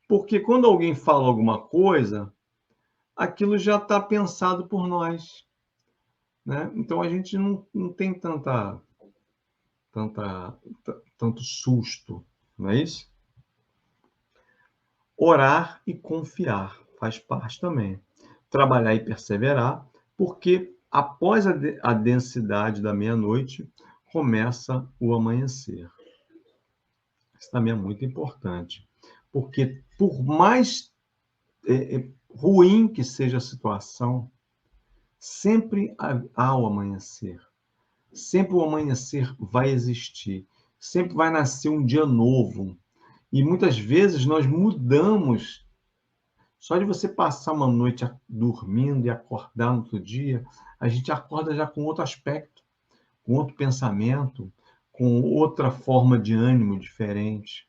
Porque quando alguém fala alguma coisa, aquilo já está pensado por nós, né? Então a gente não tem tanta tanto susto, não é isso? Orar e confiar faz parte também. Trabalhar e perseverar, porque após a densidade da meia-noite, começa o amanhecer. Isso também é muito importante, porque por mais ruim que seja a situação, sempre há o amanhecer. Sempre o amanhecer vai existir. Sempre vai nascer um dia novo. E muitas vezes nós mudamos. Só de você passar uma noite dormindo e acordar no outro dia, a gente acorda já com outro aspecto, com outro pensamento, com outra forma de ânimo diferente.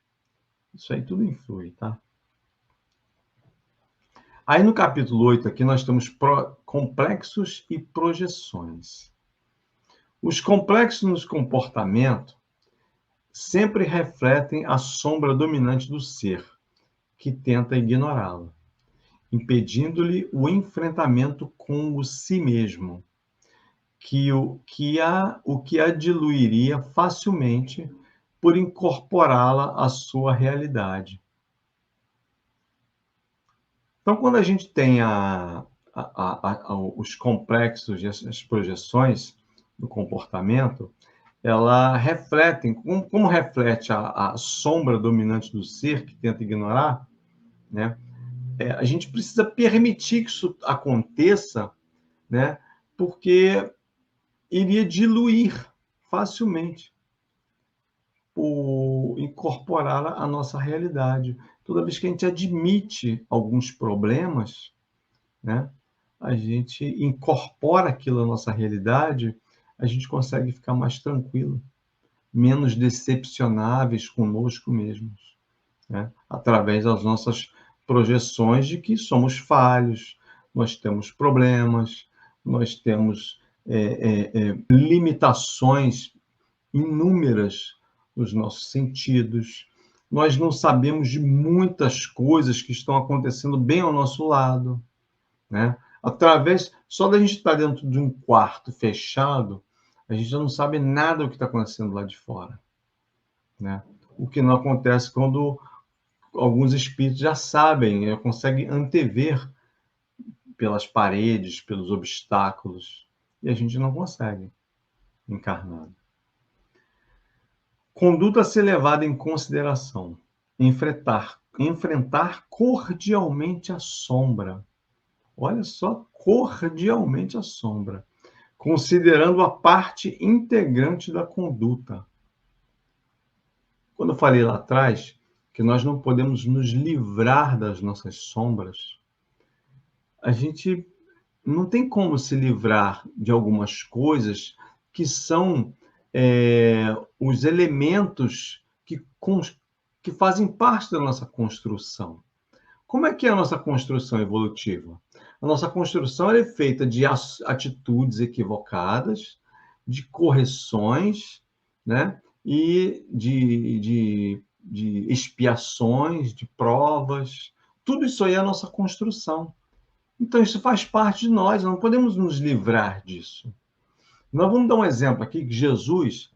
Isso aí tudo influi, tá? Aí no capítulo 8 aqui nós temos complexos e projeções. Os complexos no comportamento sempre refletem a sombra dominante do ser, que tenta ignorá-la, impedindo-lhe o enfrentamento com o si mesmo, o que a diluiria facilmente por incorporá-la à sua realidade. Então, quando a gente tem os complexos e as projeções do comportamento, ela refletem, como reflete a sombra dominante do ser, que tenta ignorar, né? A gente precisa permitir que isso aconteça, né? Porque iria diluir facilmente, incorporar a nossa realidade. Toda vez que a gente admite alguns problemas, né, a gente incorpora aquilo à nossa realidade, a gente consegue ficar mais tranquilo, menos decepcionáveis conosco mesmos, né, através das nossas projeções de que somos falhos, nós temos problemas, nós temos limitações inúmeras nos nossos sentidos, nós não sabemos de muitas coisas que estão acontecendo bem ao nosso lado, né? Só da gente estar dentro de um quarto fechado, a gente já não sabe nada do que está acontecendo lá de fora, né? O que não acontece quando alguns espíritos já sabem, conseguem antever pelas paredes, pelos obstáculos, e a gente não consegue, encarnado. Conduta a ser levada em consideração. Enfrentar cordialmente a sombra. Olha só, cordialmente a sombra. Considerando a parte integrante da conduta. Quando eu falei lá atrás que nós não podemos nos livrar das nossas sombras, a gente não tem como se livrar de algumas coisas que são os elementos que fazem parte da nossa construção. Como é que é a nossa construção evolutiva? A nossa construção é feita de atitudes equivocadas, de correções, né? E de expiações, de provas. Tudo isso aí é a nossa construção. Então, isso faz parte de nós, não podemos nos livrar disso. Nós vamos dar um exemplo aqui, que Jesus,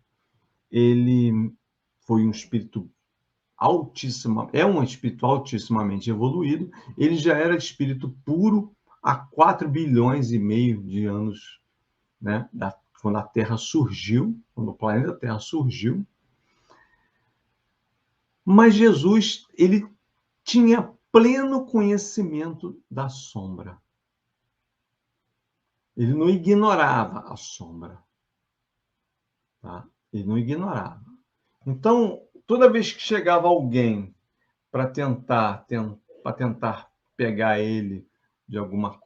ele foi um espírito é um espírito altissimamente evoluído, ele já era espírito puro há 4 bilhões e meio de anos, né? Quando a Terra surgiu, quando o planeta Terra surgiu. Mas Jesus, ele tinha pleno conhecimento da sombra. Ele não ignorava a sombra. Tá? Ele não ignorava. Então, toda vez que chegava alguém para tentar pegar ele de alguma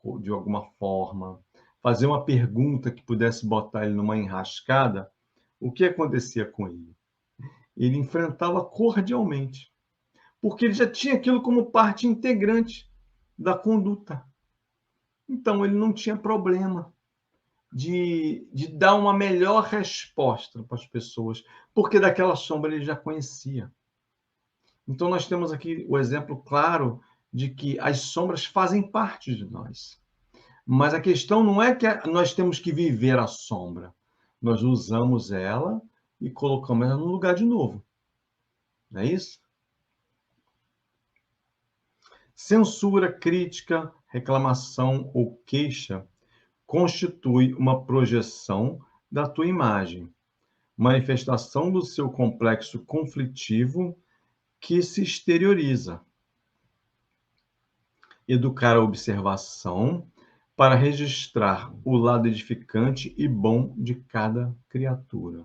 forma, fazer uma pergunta que pudesse botar ele numa enrascada, o que acontecia com ele? Ele enfrentava cordialmente, porque ele já tinha aquilo como parte integrante da conduta. Então, ele não tinha problema de dar uma melhor resposta para as pessoas, porque daquela sombra ele já conhecia. Então, nós temos aqui o exemplo claro de que as sombras fazem parte de nós. Mas a questão não é que nós temos que viver a sombra. Nós usamos ela e colocamos ela no lugar de novo. Não é isso? Censura, crítica, reclamação ou queixa constitui uma projeção da tua imagem, manifestação do seu complexo conflitivo que se exterioriza. Educar a observação para registrar o lado edificante e bom de cada criatura.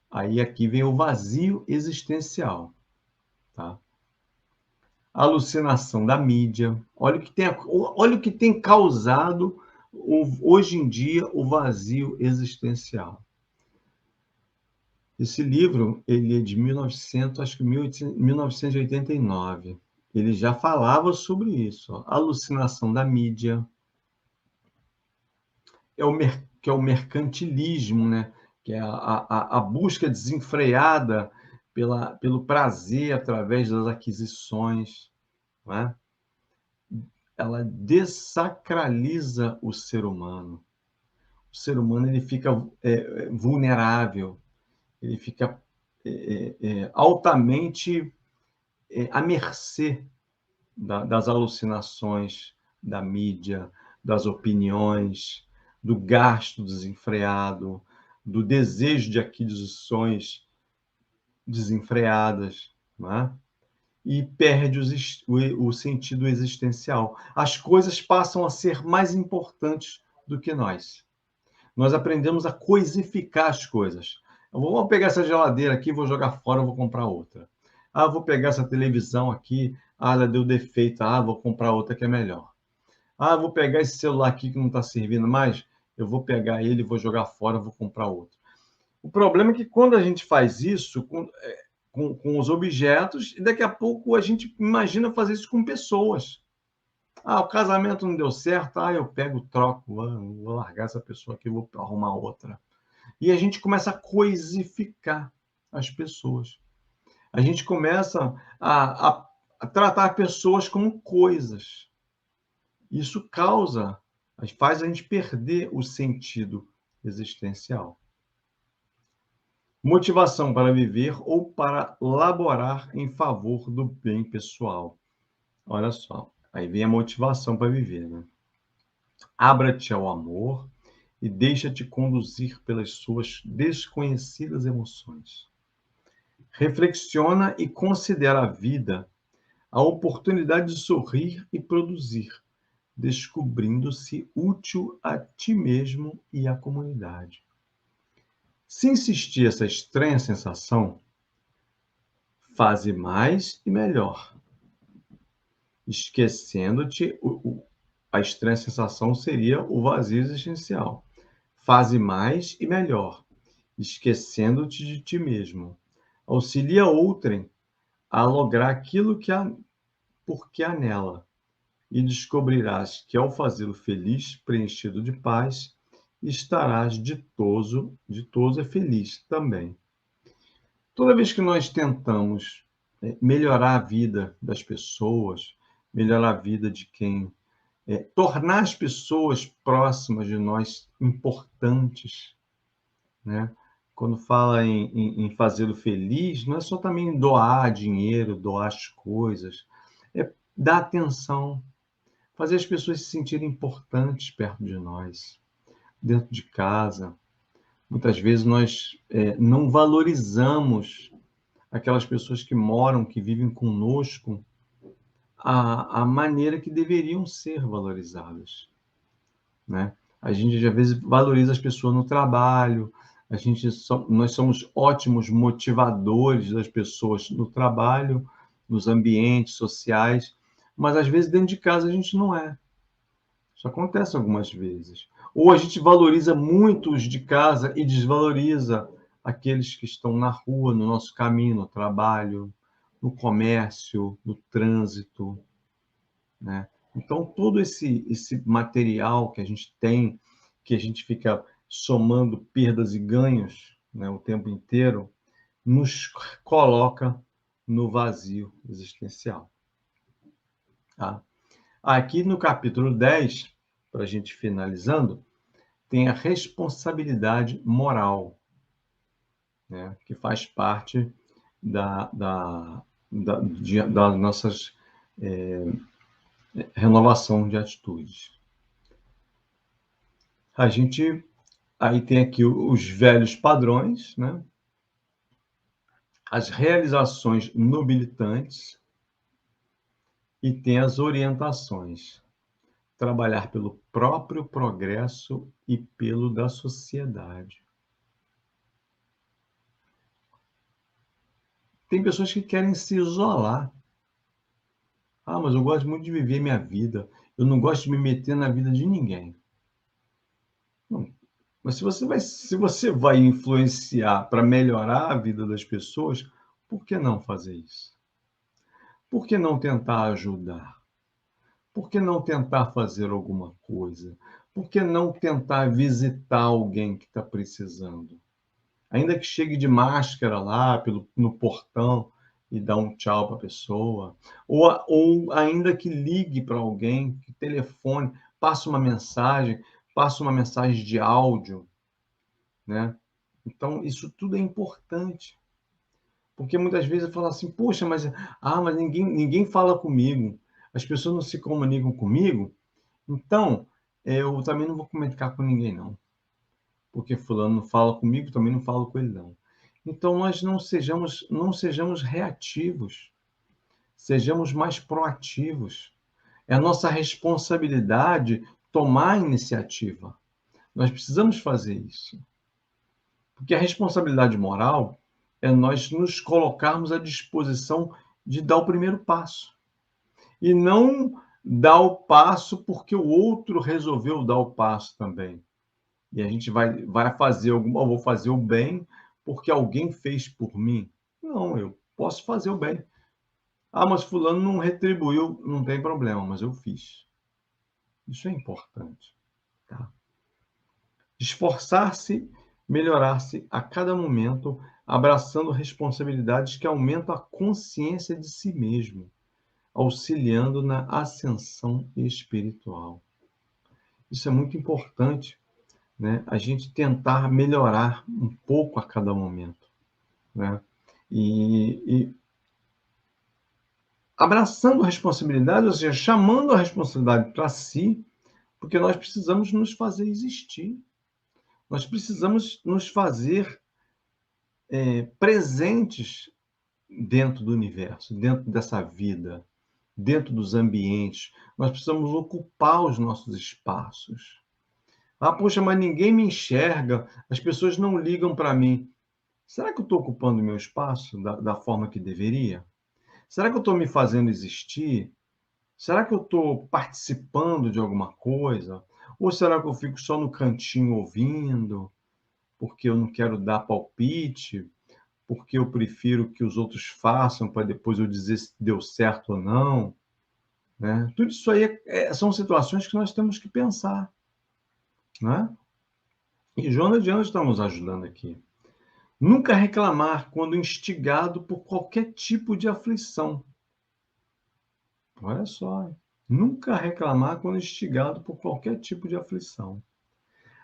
Aí aqui vem o vazio existencial, tá? Alucinação da mídia. Olha o que tem causado hoje em dia o vazio existencial. Esse livro, ele é de 1900, acho que 1989. Ele já falava sobre isso. Ó. Alucinação da mídia. Que é o mercantilismo, né? Que é a busca desenfreada pelo prazer através das aquisições. Não é? Ela dessacraliza o ser humano. O ser humano ele fica vulnerável, ele fica altamente à mercê das alucinações da mídia, das opiniões, do gasto desenfreado, do desejo de aquisições desenfreadas, não é? E perde o sentido existencial. As coisas passam a ser mais importantes do que nós. Nós aprendemos a coisificar as coisas. Vou pegar essa geladeira aqui, vou jogar fora, vou comprar outra. Ah, vou pegar essa televisão aqui, ela deu defeito, vou comprar outra que é melhor. Ah, vou pegar esse celular aqui que não está servindo mais, eu vou pegar ele, vou jogar fora, vou comprar outro. O problema é que quando a gente faz isso com os objetos, e daqui a pouco a gente imagina fazer isso com pessoas. O casamento não deu certo, eu pego, troco, vou largar essa pessoa aqui, vou arrumar outra. E a gente começa a coisificar as pessoas. A gente começa a tratar pessoas como coisas. Isso faz a gente perder o sentido existencial. Motivação para viver ou para laborar em favor do bem pessoal. Olha só, aí vem a motivação para viver, né? Abra-te ao amor e deixa-te conduzir pelas suas desconhecidas emoções. Reflexiona e considera a vida a oportunidade de sorrir e produzir, descobrindo-se útil a ti mesmo e à comunidade. Se insistir essa estranha sensação, faze mais e melhor. Esquecendo-te, a estranha sensação seria o vazio existencial. Faze mais e melhor, esquecendo-te de ti mesmo. Auxilia outrem a lograr aquilo porque há nela, e descobrirás que ao fazê-lo feliz, preenchido de paz, estarás ditoso e feliz também. Toda vez que nós tentamos melhorar a vida das pessoas, melhorar a vida de quem... tornar as pessoas próximas de nós importantes, né? Quando fala em fazê-lo feliz, não é só também doar dinheiro, doar as coisas, é dar atenção, fazer as pessoas se sentirem importantes perto de nós, dentro de casa. Muitas vezes nós não valorizamos aquelas pessoas que moram, que vivem conosco, a maneira que deveriam ser valorizadas, né? A gente, às vezes, valoriza as pessoas no trabalho, nós somos ótimos motivadores das pessoas no trabalho, nos ambientes sociais, mas, às vezes, dentro de casa a gente não é. Isso acontece algumas vezes. Ou a gente valoriza muito os de casa e desvaloriza aqueles que estão na rua, no nosso caminho, no trabalho, no comércio, no trânsito, né? Então, todo esse material que a gente tem, que a gente fica somando perdas e ganhos, né, o tempo inteiro, nos coloca no vazio existencial. Tá? Aqui no capítulo 10, para a gente finalizando, tem a responsabilidade moral. né? Que faz parte das nossas renovação de atitudes. A gente aí tem aqui os velhos padrões, né? As realizações nobilitantes e tem as orientações. Trabalhar pelo próprio progresso e pelo da sociedade. Tem pessoas que querem se isolar. Ah, mas eu gosto muito de viver minha vida. Eu não gosto de me meter na vida de ninguém. Não. Mas se você vai influenciar para melhorar a vida das pessoas, por que não fazer isso? Por que não tentar ajudar? Por que não tentar fazer alguma coisa? Por que não tentar visitar alguém que está precisando? Ainda que chegue de máscara lá no portão e dá um tchau para a pessoa, ou ainda que ligue para alguém, que telefone, passe uma mensagem de áudio, né? Então, isso tudo é importante, porque muitas vezes eu falo assim, poxa, mas ninguém fala comigo, as pessoas não se comunicam comigo, então eu também não vou comunicar com ninguém, não. Porque fulano não fala comigo, também não falo com ele, não. Então, nós não sejamos reativos, sejamos mais proativos. É a nossa responsabilidade tomar a iniciativa. Nós precisamos fazer isso. Porque a responsabilidade moral é nós nos colocarmos à disposição de dar o primeiro passo. E não dar o passo porque o outro resolveu dar o passo também. E a gente vai fazer eu vou fazer o bem porque alguém fez por mim. Não, eu posso fazer o bem. Ah, mas fulano não retribuiu, não tem problema, mas eu fiz. Isso é importante, tá? Esforçar-se, melhorar-se a cada momento, abraçando responsabilidades que aumentam a consciência de si mesmo, auxiliando na ascensão espiritual. Isso é muito importante, né? A gente tentar melhorar um pouco a cada momento, né? E abraçando a responsabilidade, ou seja, chamando a responsabilidade para si, porque nós precisamos nos fazer existir. Nós precisamos nos fazer presentes dentro do universo, dentro dessa vida, dentro dos ambientes. Nós precisamos ocupar os nossos espaços. Ah, poxa, mas ninguém me enxerga, as pessoas não ligam para mim. Será que eu estou ocupando o meu espaço da forma que deveria? Será que eu estou me fazendo existir? Será que eu estou participando de alguma coisa? Ou será que eu fico só no cantinho ouvindo, porque eu não quero dar palpite, porque eu prefiro que os outros façam para depois eu dizer se deu certo ou não? Né? Tudo isso aí são situações que nós temos que pensar. Né? E Joana de Anjos está nos ajudando aqui. Nunca reclamar quando instigado por qualquer tipo de aflição. Olha só. Nunca reclamar quando instigado por qualquer tipo de aflição.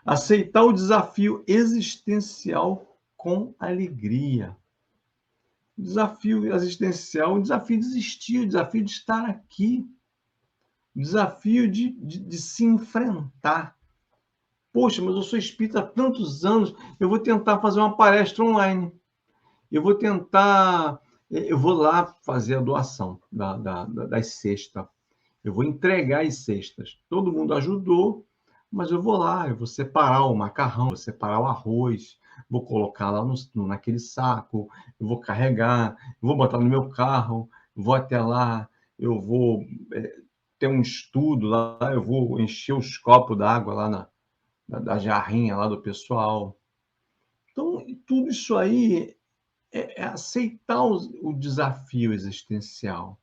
Aceitar o desafio existencial com alegria. O desafio existencial, o desafio de existir, o desafio de estar aqui. O desafio de se enfrentar. Poxa, mas eu sou espírita há tantos anos, eu vou tentar fazer uma palestra online. Eu vou lá fazer a doação das cestas. Eu vou entregar as cestas. Todo mundo ajudou, mas eu vou lá, eu vou separar o macarrão, vou separar o arroz, vou colocar lá naquele saco, eu vou carregar, eu vou botar no meu carro, vou até lá, eu vou ter um estudo lá, eu vou encher os copos d'água lá da jarrinha lá do pessoal. Então, tudo isso aí é aceitar o desafio existencial.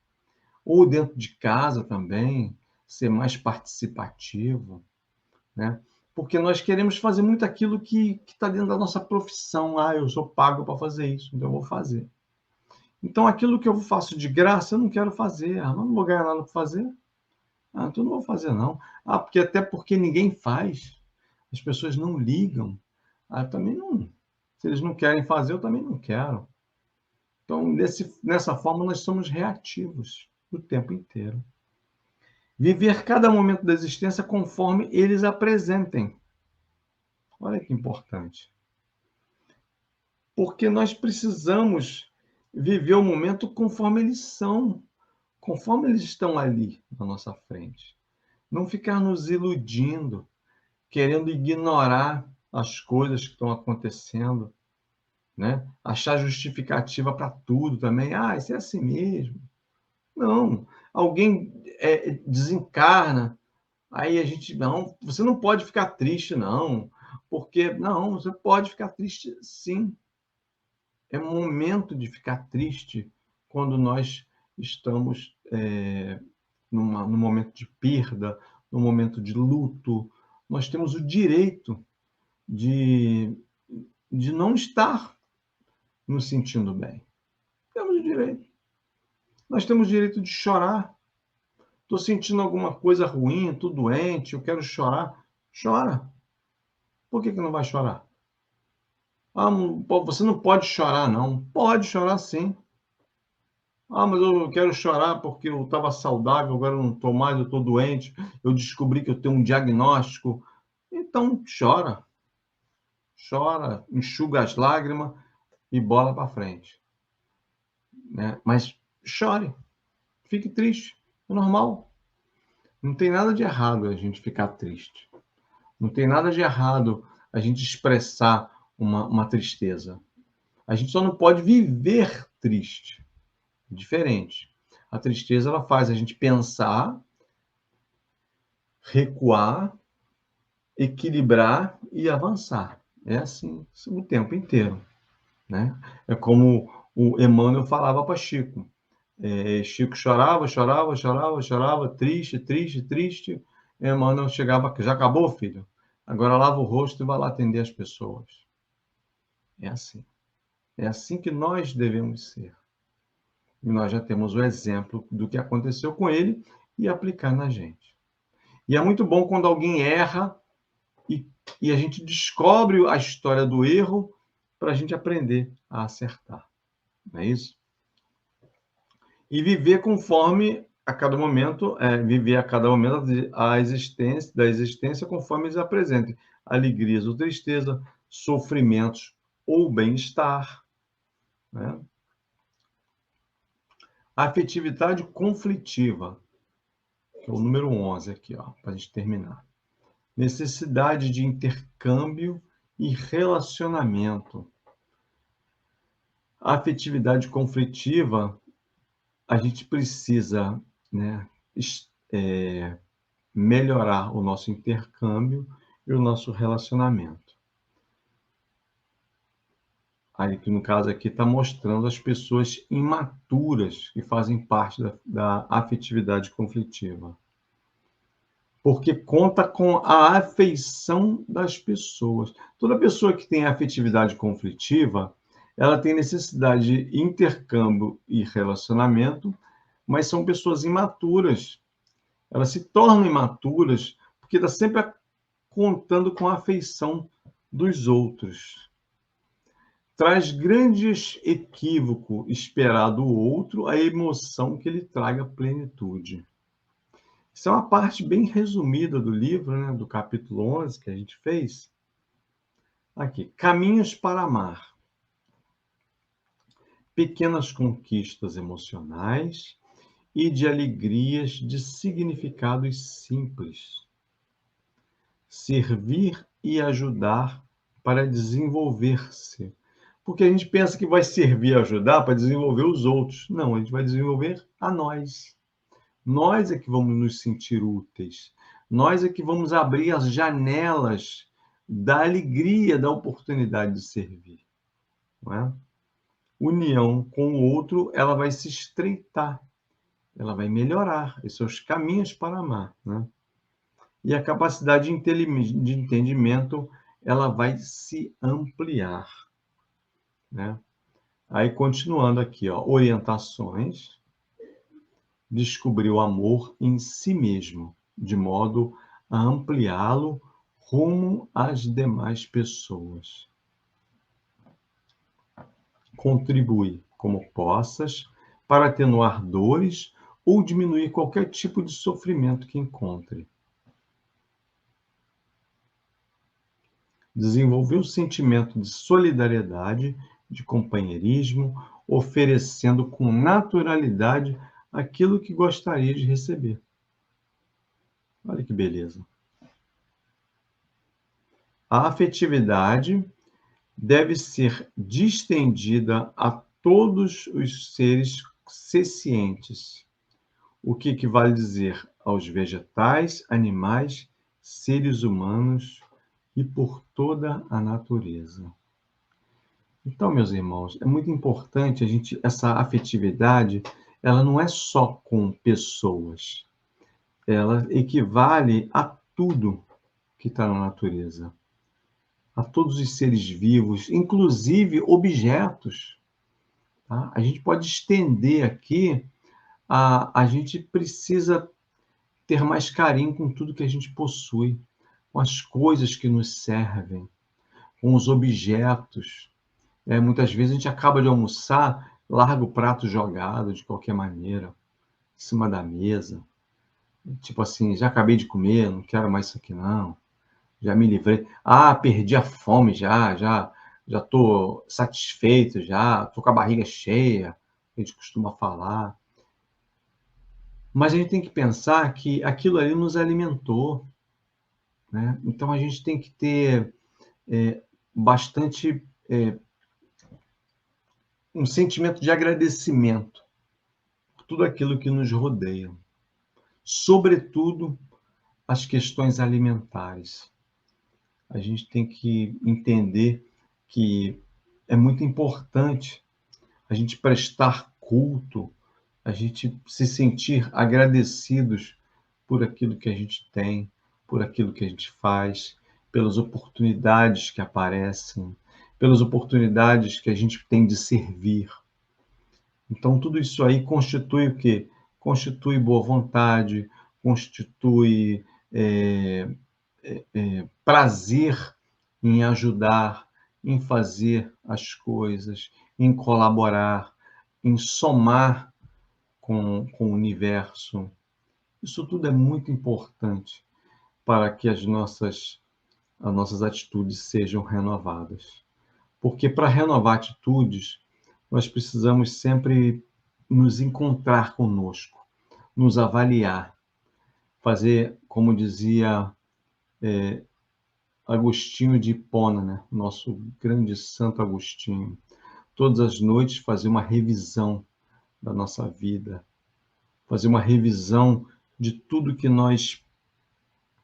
Ou dentro de casa também, ser mais participativo, né? Porque nós queremos fazer muito aquilo que está dentro da nossa profissão. Ah, eu sou pago para fazer isso, então eu vou fazer. Então, aquilo que eu faço de graça, eu não quero fazer. Ah, não vou ganhar nada para fazer. Ah, então não vou fazer, não. Ah, até porque ninguém faz. As pessoas não ligam. Ah, também não. eles não querem fazer, eu também não quero. Então, nessa forma, nós somos reativos o tempo inteiro. Viver cada momento da existência conforme eles apresentem. Olha que importante. Porque nós precisamos viver o momento conforme eles são, conforme eles estão ali na nossa frente. Não ficar nos iludindo, querendo ignorar as coisas que estão acontecendo, né? Achar justificativa para tudo também. Ah, isso é assim mesmo. Não. Alguém desencarna, aí a gente, não, você não pode ficar triste, não. Porque, não, você pode ficar triste, sim. É momento de ficar triste quando nós estamos num momento de perda, num momento de luto. Nós temos o direito de não estar nos sentindo bem. Temos o direito. Nós temos o direito de chorar. Estou sentindo alguma coisa ruim, estou doente, eu quero chorar. Chora. Por que não vai chorar? Ah, você não pode chorar, não. Pode chorar, sim. Ah, mas eu quero chorar porque eu estava saudável, agora eu não estou mais, eu estou doente, eu descobri que eu tenho um diagnóstico. Então, chora. Chora, enxuga as lágrimas e bola para frente. Né? Mas chore, fique triste, é normal. Não tem nada de errado a gente ficar triste. Não tem nada de errado a gente expressar uma tristeza. A gente só não pode viver triste. Diferente. A tristeza ela faz a gente pensar, recuar, equilibrar e avançar. É assim o tempo inteiro. Né? É como o Emmanuel falava para Chico. Chico chorava, chorava, chorava, chorava, triste, triste, triste. Emmanuel chegava, já acabou, filho? Agora lava o rosto e vai lá atender as pessoas. É assim. É assim que nós devemos ser. E nós já temos o exemplo do que aconteceu com ele e aplicar na gente. E é muito bom quando alguém erra e a gente descobre a história do erro para a gente aprender a acertar. Não é isso? E viver conforme a cada momento, viver a cada momento da existência conforme eles apresentem. Alegrias ou tristeza, sofrimentos ou bem-estar. Né? Afetividade conflitiva, que é o número 11 aqui, para a gente terminar. Necessidade de intercâmbio e relacionamento. A afetividade conflitiva, a gente precisa, né, melhorar o nosso intercâmbio e o nosso relacionamento. Aí, que no caso aqui está mostrando as pessoas imaturas que fazem parte da afetividade conflitiva. Porque conta com a afeição das pessoas. Toda pessoa que tem afetividade conflitiva, ela tem necessidade de intercâmbio e relacionamento, mas são pessoas imaturas. Elas se tornam imaturas porque está sempre contando com a afeição dos outros. Traz grandes equívoco esperar do outro a emoção que lhe traga plenitude. Isso é uma parte bem resumida do livro, né, do capítulo 11 que a gente fez. Aqui, caminhos para amar. Pequenas conquistas emocionais e de alegrias de significados simples. Servir e ajudar para desenvolver-se. Porque a gente pensa que vai servir e ajudar para desenvolver os outros. Não, a gente vai desenvolver a nós. Nós é que vamos nos sentir úteis. Nós é que vamos abrir as janelas da alegria, da oportunidade de servir. Não é? União com o outro, ela vai se estreitar. Ela vai melhorar. Esses são os caminhos para amar. Né? E a capacidade de entendimento, ela vai se ampliar. Né? Aí, continuando aqui, orientações. Descobrir o amor em si mesmo, de modo a ampliá-lo rumo às demais pessoas. Contribui como possas para atenuar dores ou diminuir qualquer tipo de sofrimento que encontre. Desenvolver o sentimento de solidariedade, de companheirismo, oferecendo com naturalidade aquilo que gostaria de receber. Olha que beleza. A afetividade deve ser distendida a todos os seres sencientes, o que equivale a dizer aos vegetais, animais, seres humanos e por toda a natureza. Então, meus irmãos, é muito importante essa afetividade, ela não é só com pessoas, ela equivale a tudo que está na natureza, a todos os seres vivos, inclusive objetos. Tá? A gente pode estender aqui, a gente precisa ter mais carinho com tudo que a gente possui, com as coisas que nos servem, com os objetos. Muitas vezes a gente acaba de almoçar, larga o prato jogado de qualquer maneira, em cima da mesa. Tipo assim, já acabei de comer, não quero mais isso aqui não. Já me livrei. Ah, perdi a fome já estou satisfeito já, estou com a barriga cheia, a gente costuma falar. Mas a gente tem que pensar que aquilo ali nos alimentou, né? Então a gente tem que ter bastante um sentimento de agradecimento por tudo aquilo que nos rodeia, sobretudo as questões alimentares. A gente tem que entender que é muito importante a gente prestar culto, a gente se sentir agradecidos por aquilo que a gente tem, por aquilo que a gente faz, pelas oportunidades que aparecem, pelas oportunidades que a gente tem de servir. Então, tudo isso aí constitui o quê? Constitui boa vontade, constitui prazer em ajudar, em fazer as coisas, em colaborar, em somar com o universo. Isso tudo é muito importante para que as nossas atitudes sejam renovadas. Porque para renovar atitudes, nós precisamos sempre nos encontrar conosco, nos avaliar, fazer, como dizia Agostinho de Hipona, né? Nosso grande Santo Agostinho, todas as noites fazer uma revisão da nossa vida, fazer uma revisão de tudo que nós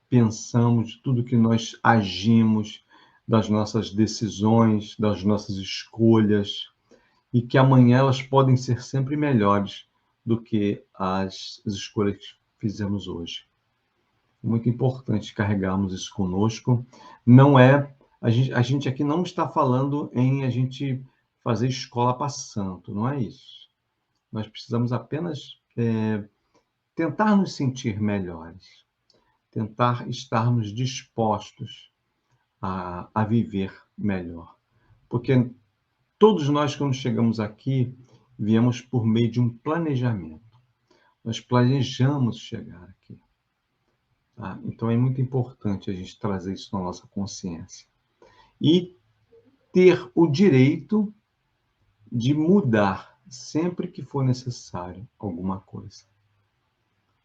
pensamos, de tudo que nós agimos, das nossas decisões, das nossas escolhas, e que amanhã elas podem ser sempre melhores do que as escolhas que fizemos hoje. É muito importante carregarmos isso conosco. Não é a gente aqui não está falando em a gente fazer escola para santo, não é isso. Nós precisamos apenas tentar nos sentir melhores, tentar estarmos dispostos a viver melhor. Porque todos nós, quando chegamos aqui, viemos por meio de um planejamento. Nós planejamos chegar aqui. Tá? Então, é muito importante a gente trazer isso na nossa consciência. E ter o direito de mudar sempre que for necessário alguma coisa.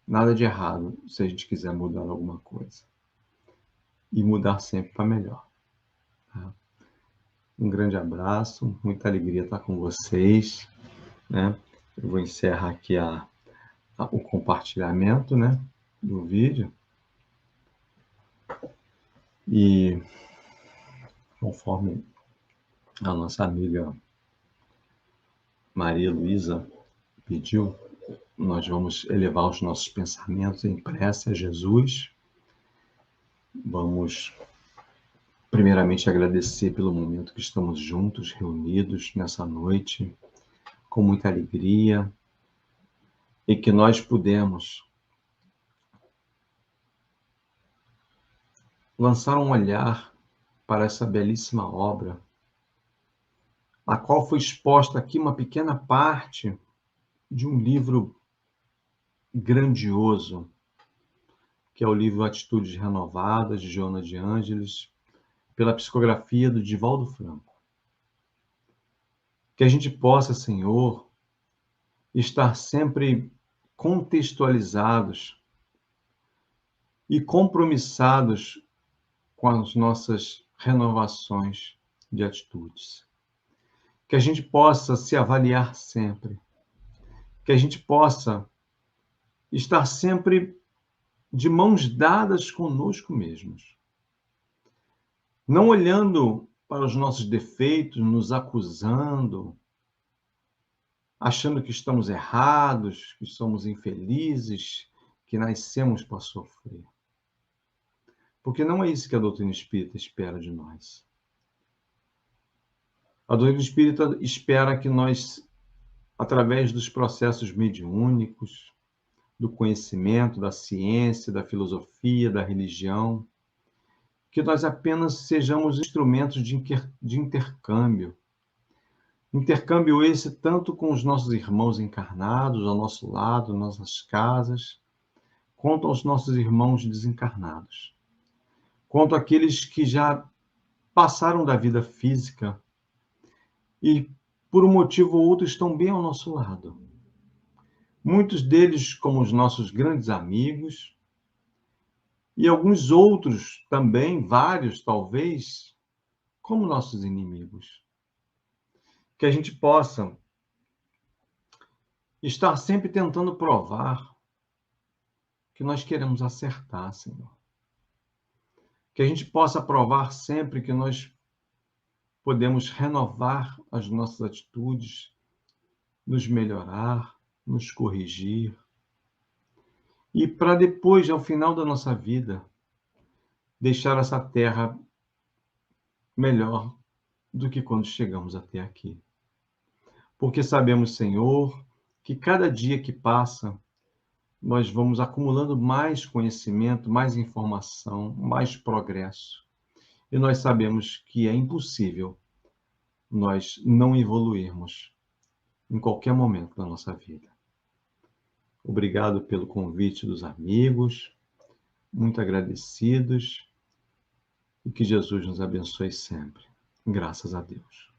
Nada de errado se a gente quiser mudar alguma coisa. E mudar sempre para melhor. Tá? Um grande abraço, muita alegria estar com vocês, né? Eu vou encerrar aqui o compartilhamento, né, do vídeo. E conforme a nossa amiga Maria Luísa pediu, nós vamos elevar os nossos pensamentos em prece a Jesus. Vamos primeiramente agradecer pelo momento que estamos juntos, reunidos nessa noite, com muita alegria, e que nós pudemos lançar um olhar para essa belíssima obra a qual foi exposta aqui uma pequena parte de um livro grandioso, que é o livro Atitudes Renovadas, de Joana de Ângeles, pela psicografia do Divaldo Franco. Que a gente possa, Senhor, estar sempre contextualizados e compromissados com as nossas renovações de atitudes. Que a gente possa se avaliar sempre. Que a gente possa estar sempre de mãos dadas conosco mesmos. Não olhando para os nossos defeitos, nos acusando, achando que estamos errados, que somos infelizes, que nascemos para sofrer. Porque não é isso que a doutrina espírita espera de nós. A doutrina espírita espera que nós, através dos processos mediúnicos, do conhecimento, da ciência, da filosofia, da religião, que nós apenas sejamos instrumentos de intercâmbio. Intercâmbio esse tanto com os nossos irmãos encarnados ao nosso lado, nossas casas, quanto aos nossos irmãos desencarnados. Quanto àqueles que já passaram da vida física e, por um motivo ou outro, estão bem ao nosso lado. Muitos deles como os nossos grandes amigos, e alguns outros também, vários talvez, como nossos inimigos. Que a gente possa estar sempre tentando provar que nós queremos acertar, Senhor. Que a gente possa provar sempre que nós podemos renovar as nossas atitudes, nos melhorar, nos corrigir. E para depois, ao final da nossa vida, deixar essa terra melhor do que quando chegamos até aqui. Porque sabemos, Senhor, que cada dia que passa, nós vamos acumulando mais conhecimento, mais informação, mais progresso. E nós sabemos que é impossível nós não evoluirmos em qualquer momento da nossa vida. Obrigado pelo convite dos amigos, muito agradecidos, e que Jesus nos abençoe sempre. Graças a Deus.